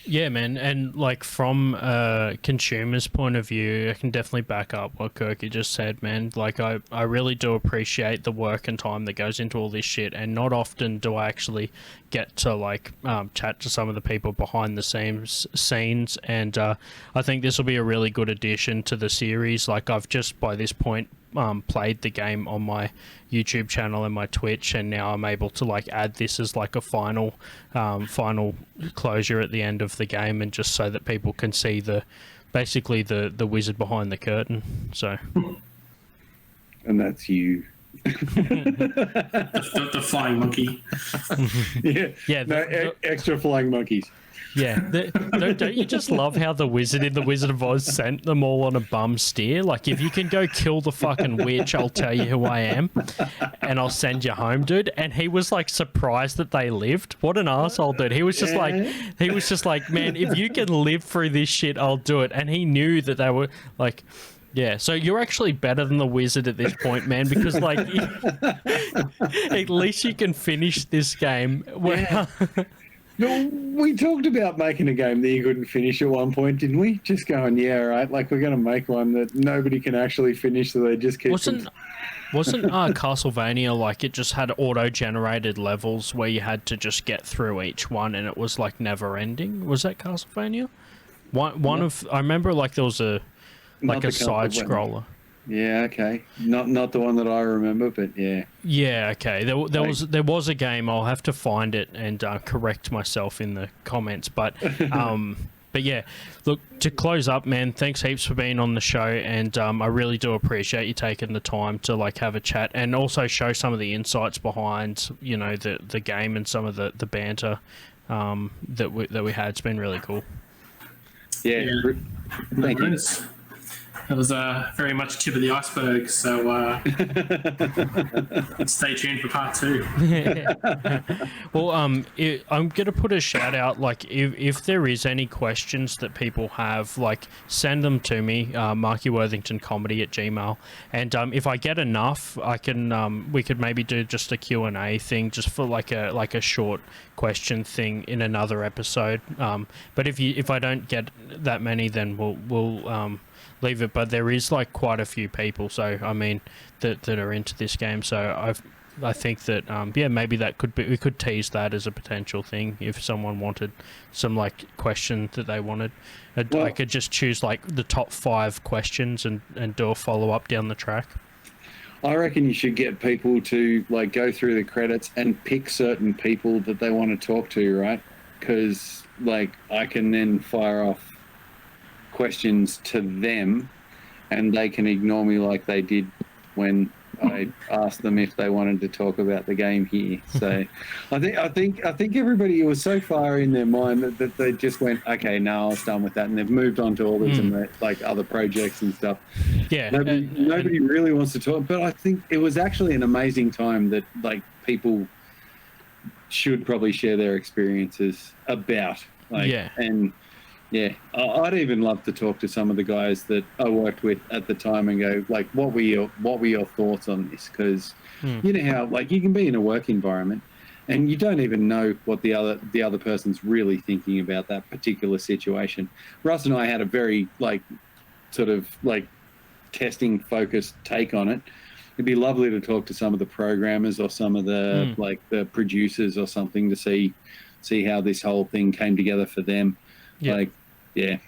Yeah, man, and like from a consumer's point of view, I can definitely back up what Kirky just said, man. Like I really do appreciate the work and time that goes into all this shit, and not often do I actually get to like chat to some of the people behind the scenes, and I think this will be a really good addition to the series. Like I've just by this point played the game on my YouTube channel and my Twitch, and now I'm able to like add this as like a final closure at the end of the game, and just so that people can see basically the wizard behind the curtain. So and that's you. the flying monkey. Extra flying monkeys. Yeah, don't you just love how the wizard in the Wizard of Oz sent them all on a bum steer? Like, if you can go kill the fucking witch, I'll tell you who I am, and I'll send you home, dude. And he was like surprised that they lived. What an asshole, dude. He was just like, man, if you can live through this shit, I'll do it. And he knew that they were like. Yeah, so you're actually better than the wizard at this point, man, because like at least you can finish this game. Yeah. No, we talked about making a game that you couldn't finish at one point, didn't we? Just going, yeah, right. Like we're going to make one that nobody can actually finish, so they just keep. Wasn't Castlevania like it just had auto-generated levels where you had to just get through each one, and it was like never ending? Was that Castlevania? I remember like there was a side scroller. Yeah, okay. Not the one that I remember, but yeah. Yeah, okay. There was a game. I'll have to find it and correct myself in the comments. But but yeah, look, to close up, man, thanks heaps for being on the show, and I really do appreciate you taking the time to like have a chat and also show some of the insights behind, you know, the game and some of the banter that we had. It's been really cool. Yeah. Thank you. It was very much tip of the iceberg, so stay tuned for part 2. Well, I'm going to put a shout out, like, if there is any questions that people have, like, send them to me, markyworthingtoncomedy@gmail.com, and if I get enough, I can, we could maybe do just a Q&A thing, just for, like a short question thing in another episode, but if I don't get that many, then we'll leave it. But there is like quite a few people, so I mean that are into this game, so I think that maybe that could be, we could tease that as a potential thing if someone wanted some like question that they wanted. I could just choose like the top 5 questions and do a follow-up down the track. I reckon you should get people to like go through the credits and pick certain people that they want to talk to, right? Because like I can then fire off questions to them, and they can ignore me like they did when I asked them if they wanted to talk about the game here. So I think everybody was so far in their mind that they just went, okay, no, I was done with that, and they've moved on to all these like other projects and stuff. Yeah, nobody really wants to talk, but I think it was actually an amazing time that like people should probably share their experiences about. And yeah, I'd even love to talk to some of the guys that I worked with at the time and go, like, what were your thoughts on this? Because you know how, like, you can be in a work environment and you don't even know what the other person's really thinking about that particular situation. Russ and I had a very, like, sort of, like, testing-focused take on it. It'd be lovely to talk to some of the programmers or some of the, like, the producers or something to see how this whole thing came together for them. Yeah. Like, yeah,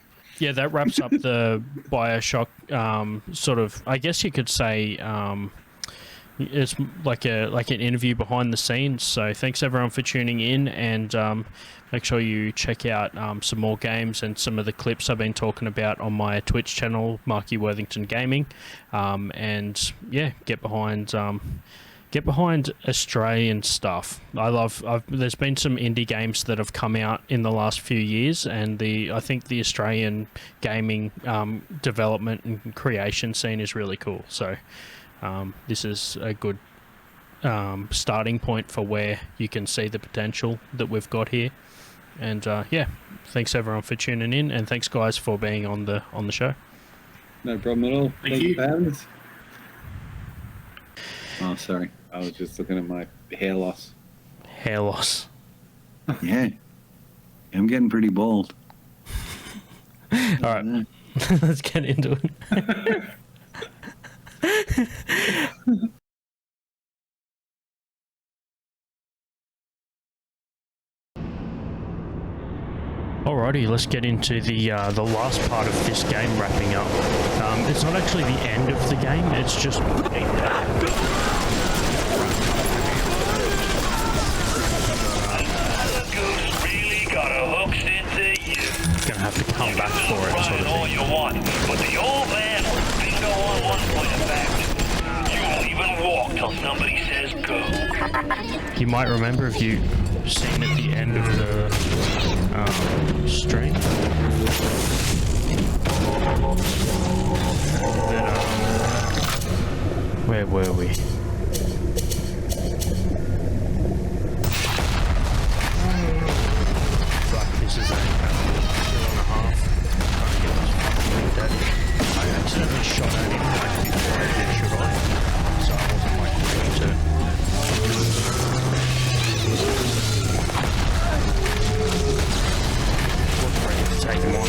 that wraps up the BioShock sort of, I guess you could say, it's like an interview behind the scenes. So thanks everyone for tuning in, and make sure you check out some more games and some of the clips I've been talking about on my Twitch channel, Marky Worthington Gaming, and yeah, get behind Australian stuff. There's been some indie games that have come out in the last few years, and I think the Australian gaming development and creation scene is really cool. So this is a good starting point for where you can see the potential that we've got here. And thanks everyone for tuning in, and thanks guys for being on the show. No problem at all. Thank you for having us. Oh, sorry. I was just looking at my hair loss. Hair loss. Yeah. I'm getting pretty bold. All right, let's get into it. Alrighty, let's get into the last part of this game wrapping up. It's not actually the end of the game, it's just... Really got a hooked into you. Gonna have to come back for it, sort of all thing. you want, but the old man bingo on one point of fact. You won't even walk till somebody says go. You might remember if you seen at the end of the stream. Then, where were we? Fuck, this is a 2.5. Trying to get this fucking daddy. I accidentally shot at him like before I did, should I? So I wasn't like ready to. Take him on.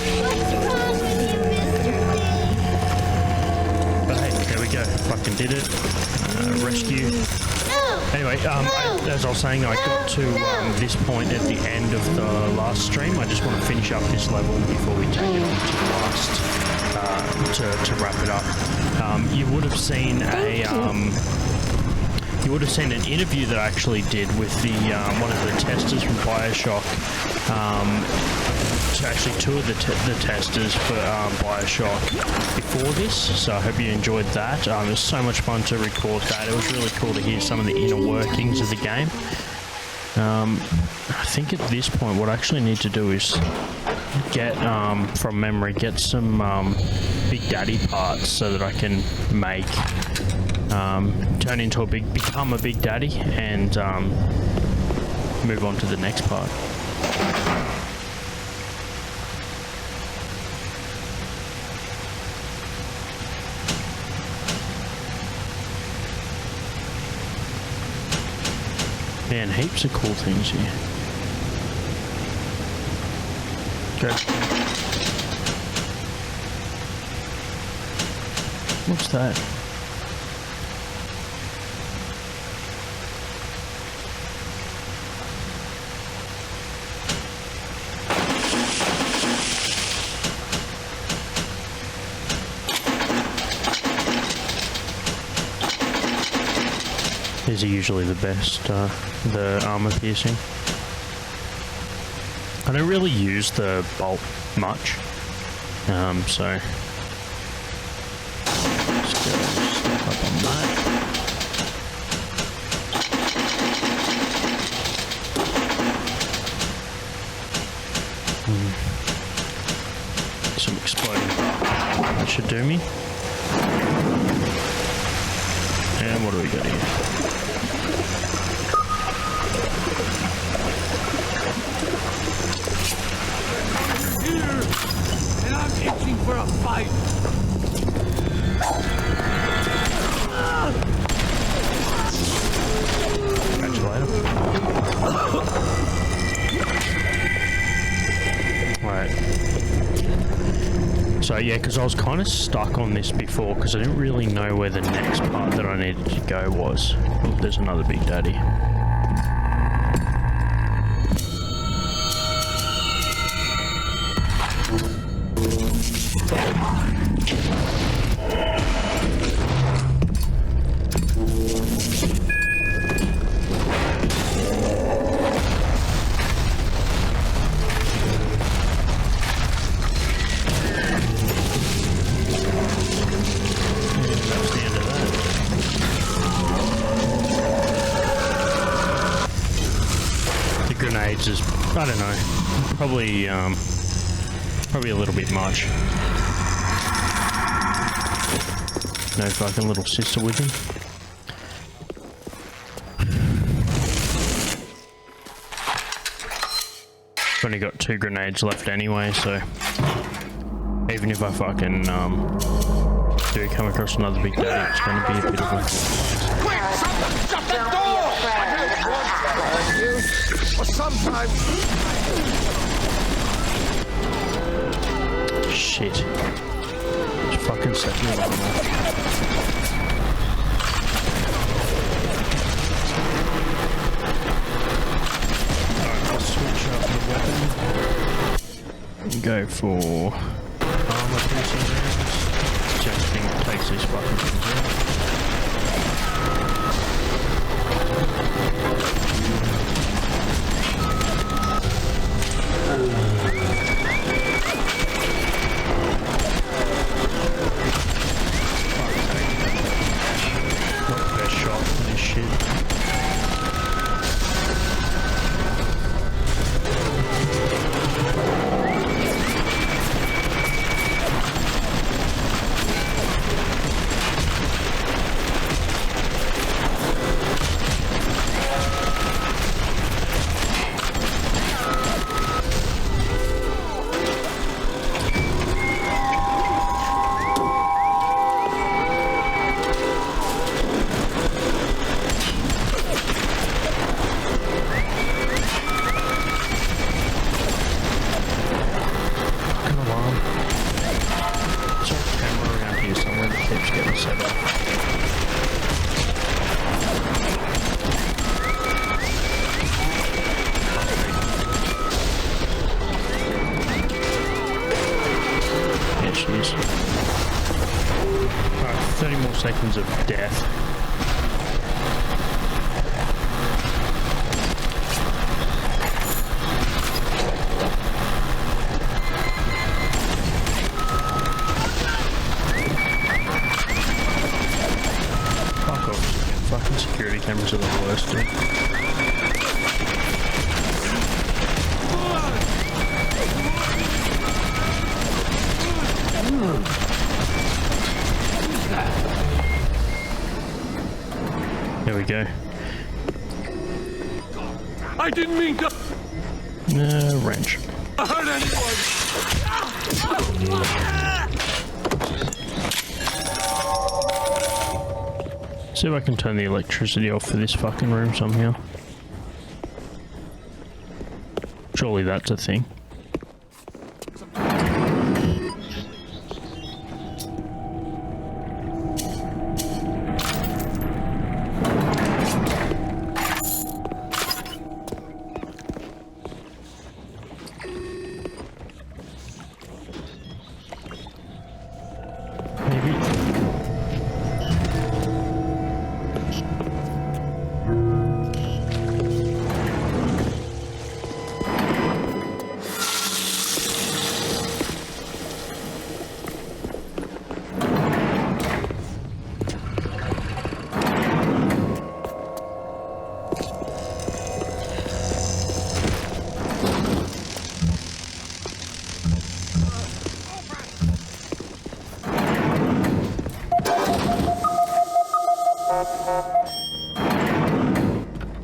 But hey, there we go. Fucking did it. Rescue. Anyway, as I was saying, I got to this point at the end of the last stream. I just want to finish up this level before we take it on to the last, to wrap it up. You would have seen an interview that I actually did with the one of the testers from BioShock. To actually tour the testers for BioShock before this, so I hope you enjoyed that. It was so much fun to record that. It was really cool to hear some of the inner workings of the game. I think at this point what I actually need to do is get, from memory, get some Big Daddy parts so that I can make, turn into become a Big Daddy and move on to the next part. Man, heaps of cool things here. Go. What's that? These are usually the best, the armor piercing. I don't really use the bolt much, so let's go step up on that. Some exploding. That should do me. And what do we got here? And I'm itching for a fight. Catch you later. Alright. So yeah, because I was kind of stuck on this before because I didn't really know where the next part that I needed to go was. Oh, there's another Big Daddy. Is, I don't know, probably a little bit much. No fucking little sister with him. I've only got 2 grenades left anyway, so even if I fucking do come across another Big Daddy, it's going to be a bit of a... Quick, someone shut the door! I heard it once, but sometimes shit. Just fucking set the alarm off. Alright, I'll switch up the weapon. And go for armor piercing rounds. It's the only thing that takes these fucking things out. Not the best shot for this shit. Alright, 30 more seconds of death. Fuck off. Fucking security cameras are the worst, dude. There we go. I didn't mean to Wrench. hurt anyone. See if I can turn the electricity off for this fucking room somehow. Surely that's a thing.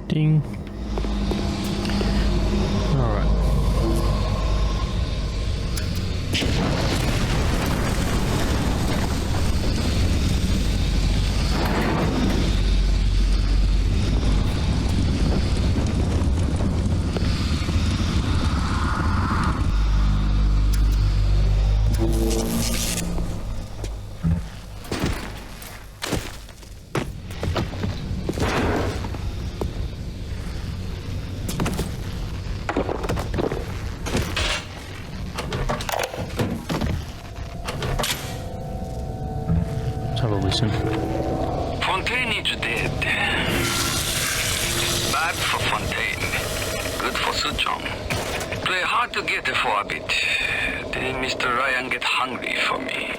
Ding. Alright. Have a listen. Fontaine is dead. Bad for Fontaine. Good for Suchong. Play hard to get for a bit. Then Mr. Ryan get hungry for me.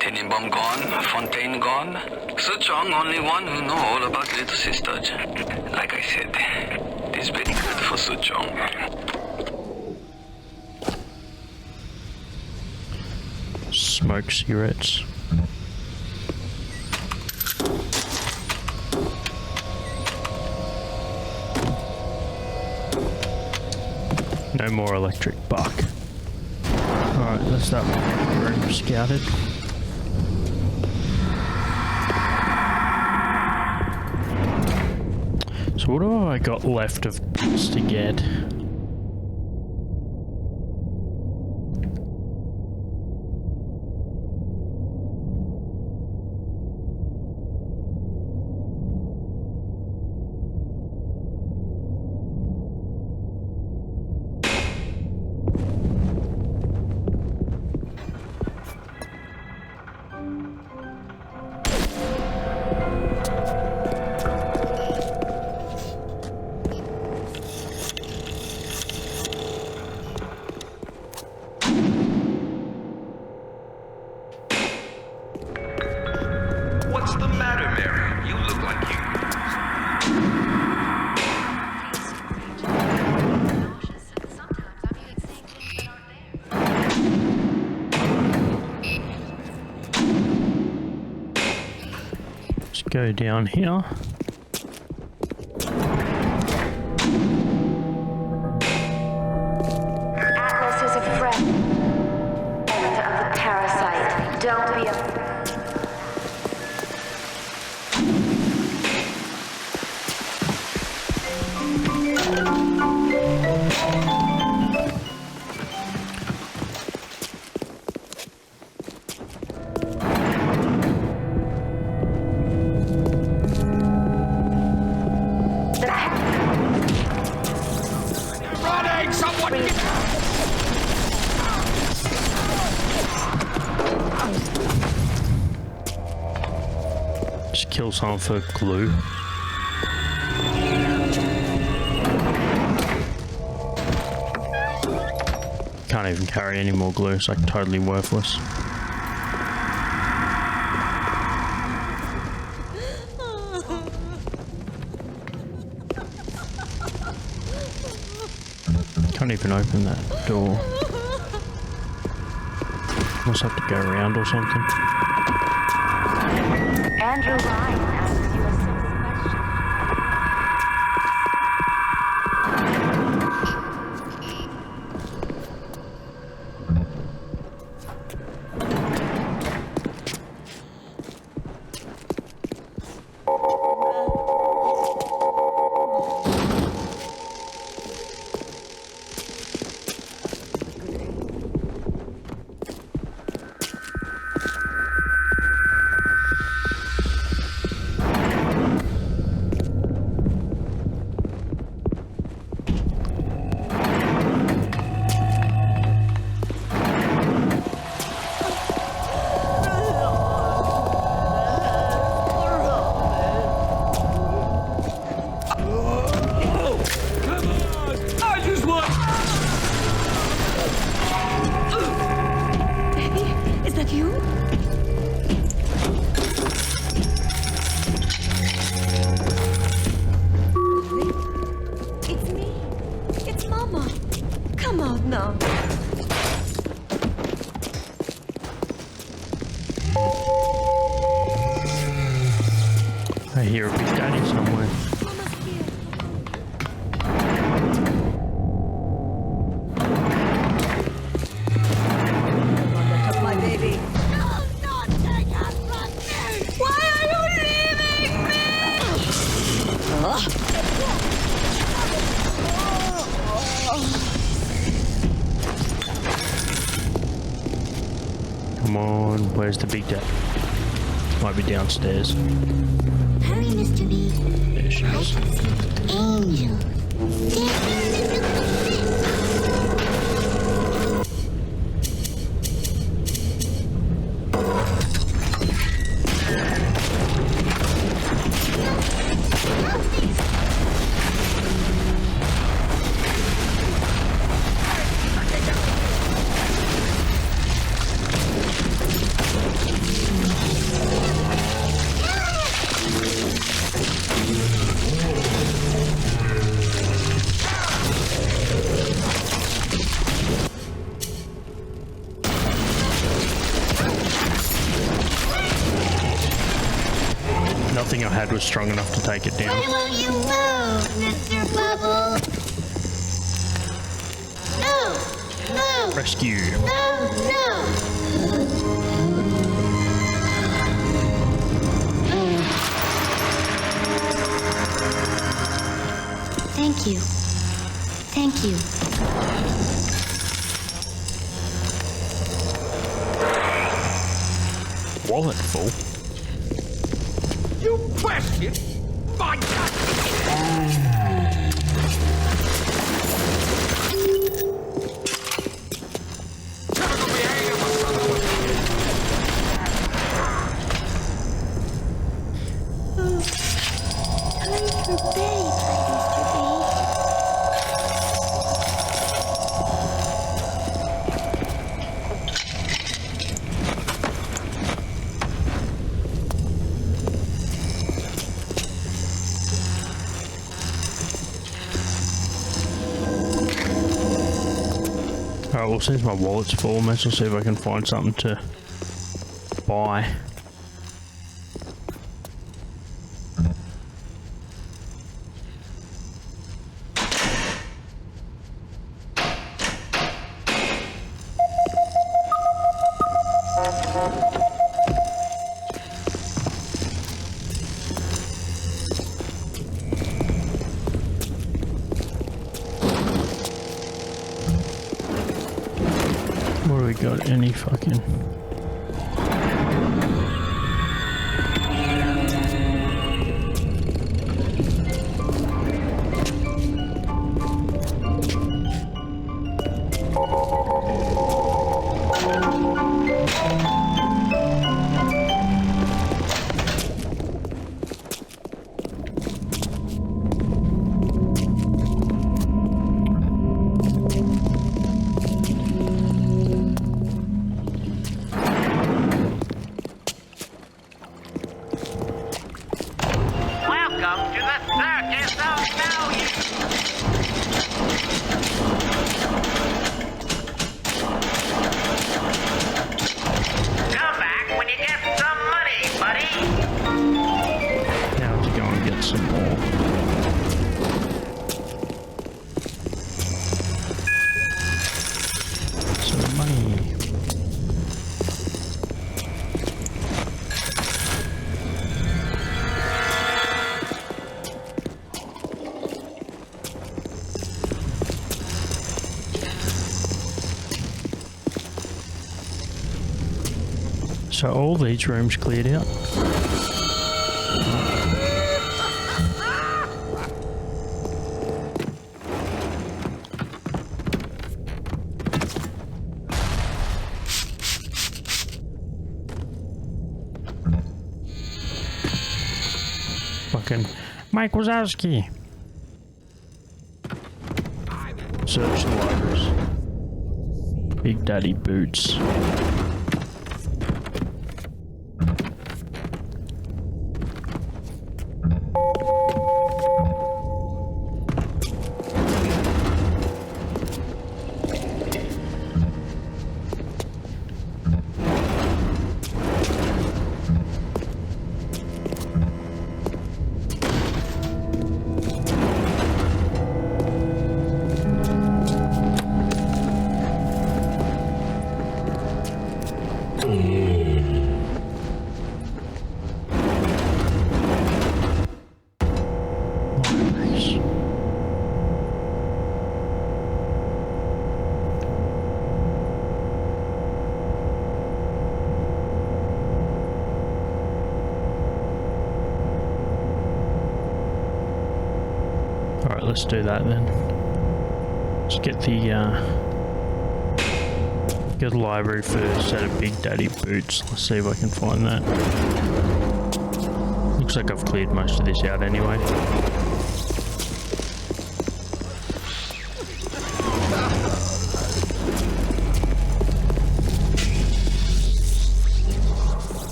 Tenenbaum gone, Fontaine gone. Suchong only one who know all about little sister. Like I said, it is very good for Suchong. Smoke cigarettes. No more electric buck. Alright, that's that room scouted. So what have I got left of bits to get? Let's go down here. Atlas is a friend of the parasite. Don't be a... Running! Someone get... Just kill someone for glue. Can't even carry any more glue, it's like totally worthless. Can't even open that door. Must have to go around or something. Andrew Ryan asks you a simple question. I hear a Big Daddy somewhere. My baby. No, not take us from me! Why are you leaving me? Come on, where's the Big Daddy? Might be downstairs. Hurry, Mr. B. There she is. Angel. Nothing I had was strong enough to take it down. Why won't you move, Mr. Bubble? No! No! Rescue. No! No! Thank you. Thank you. Wallet full. You question my God. Typical behavior, my brother. Time for bed, Mr. B. Alright, well, since my wallet's full, let's see if I can find something to buy. What do we got? Any fucking... Welcome to the circus of value. Come back when you get some money, buddy. Now to go and get some more. Some money. So all these rooms cleared out. Fucking Mike Wazowski. Search the libraries. Big Daddy Boots. Alright, let's do that then. Let's get the library first, set of Big Daddy Boots. Let's see if I can find that. Looks like I've cleared most of this out anyway.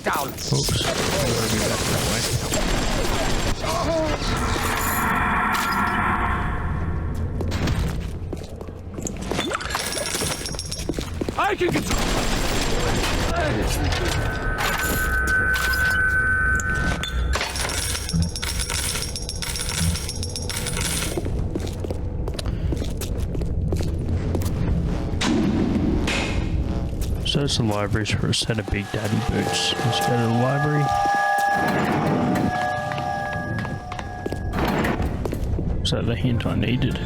Down. Oops. I gotta be back that way. I can get. So it's the libraries for a set of Big Daddy Boots. Let's go to the library. Is that the hint I needed?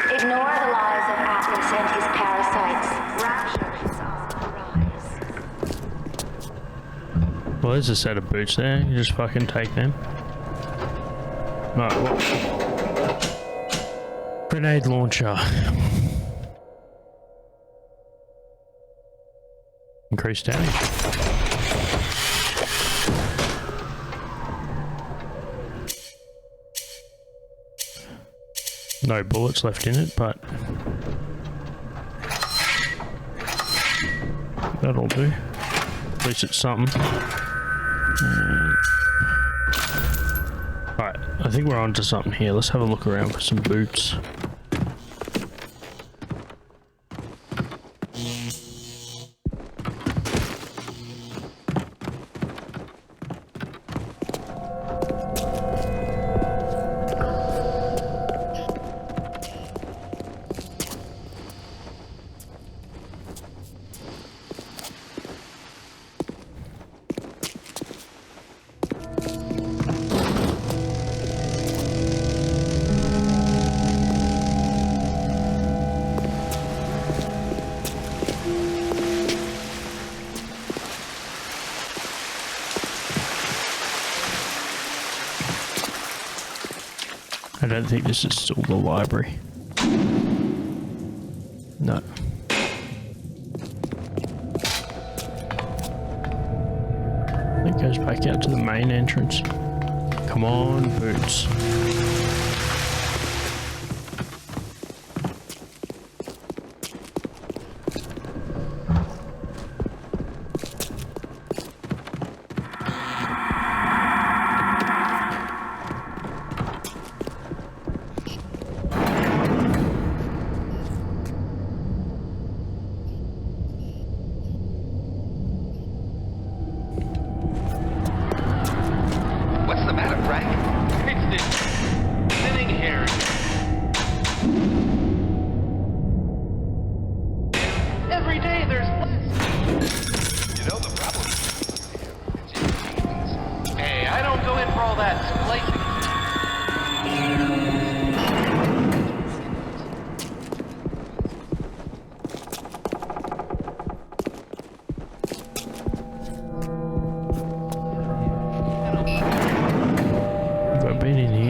Ignore the lies of Atlas and his parasites. Rapture is on the rise. Well, there's a set of boots there. You just fucking take them. Right, well. Grenade launcher. Increased damage. No bullets left in it, but that'll do. At least it's something. Alright, I think we're on to something here. Let's have a look around for some boots. I don't think this is still the library. No. It goes back out to the main entrance. Come on, boots.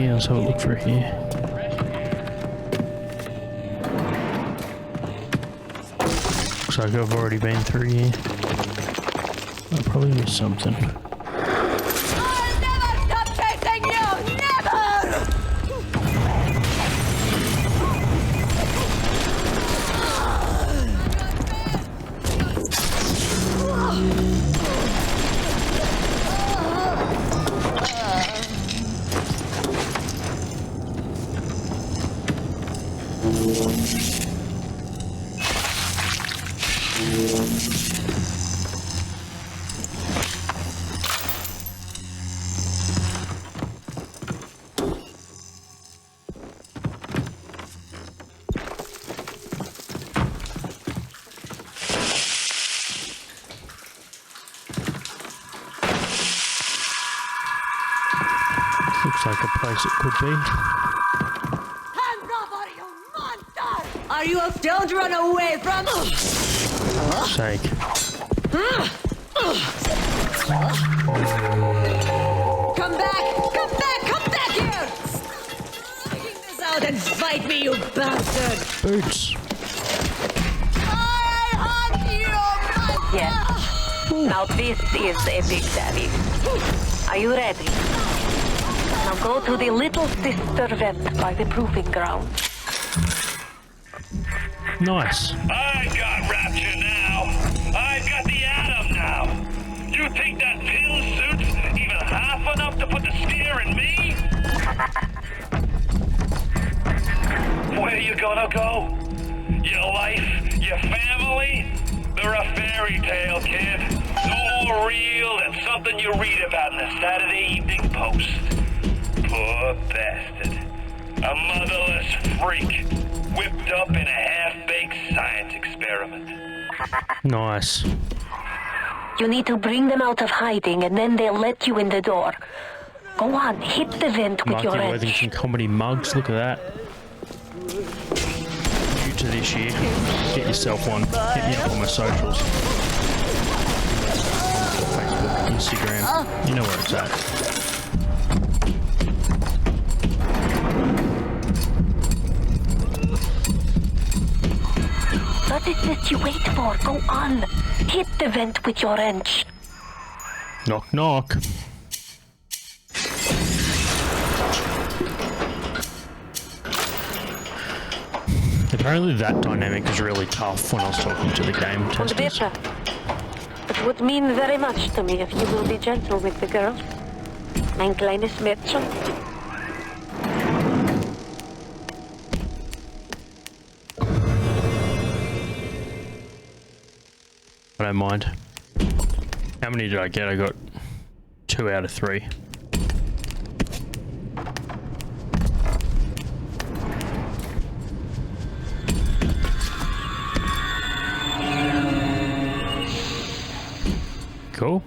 Let's have a look for here. Looks like I've already been through here. I probably missed something. I'll never stop chasing you! Never! Looks like a place it could be. Hands off, you monster! Are you don't run away from Sake. Come back here! Taking this out and fight me, you bastard! Boots. I hunt you, monster! Yes. Now this is a big daddy. Are you ready? Now go to the little sister vent by the proving ground. Nice. I got Rapture now. I've got the Atom now. You think that pill suit's even half enough to put the scare in me? Where you gonna go? Your life? Your family? They're a fairy tale, kid. No more real than something you read about in the Saturday Evening Post. Poor bastard. A motherless freak, whipped up in a half-baked science experiment. Nice. You need to bring them out of hiding and then they'll let you in the door. Go on, hit the vent with Marky your wrench. Worthington comedy mugs, look at that. New to this year. Get yourself one. Hit me up on my socials. Facebook, Instagram, you know where it's at. What is this you wait for? Go on. Hit the vent with your wrench. Knock, knock. Apparently that dynamic is really tough when I was talking to the game Und testers. bitte. It would mean very much to me if you will be gentle with the girl. Mein kleines Mädchen. I don't mind. How many did I get? I got 2 out of 3. Cool.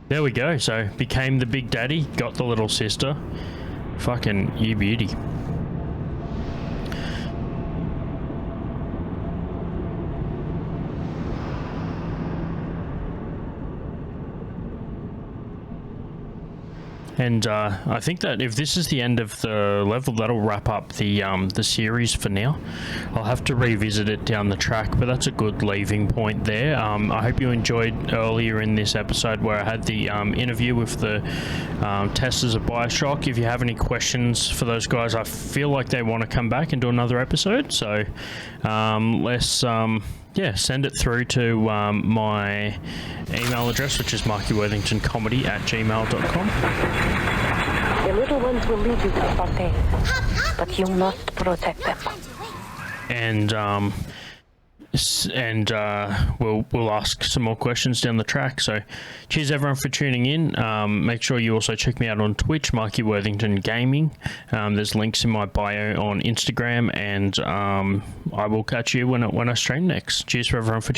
There we go. So became the big daddy, got the little sister. Fucking you beauty. And I think that if this is the end of the level, that'll wrap up the series for now. I'll have to revisit it down the track, but that's a good leaving point there. I hope you enjoyed earlier in this episode where I had the interview with the testers of BioShock. If you have any questions for those guys, I feel like they want to come back and do another episode. So let's send it through to my email address, which is markyworthingtoncomedy@gmail.com. The little ones will lead you to Fontaine, but you must protect them. And we'll ask some more questions down the track. So cheers everyone for tuning in. Make sure you also check me out on Twitch, Marky Worthington Gaming. There's links in my bio on Instagram, and I will catch you when I stream next. Cheers for everyone for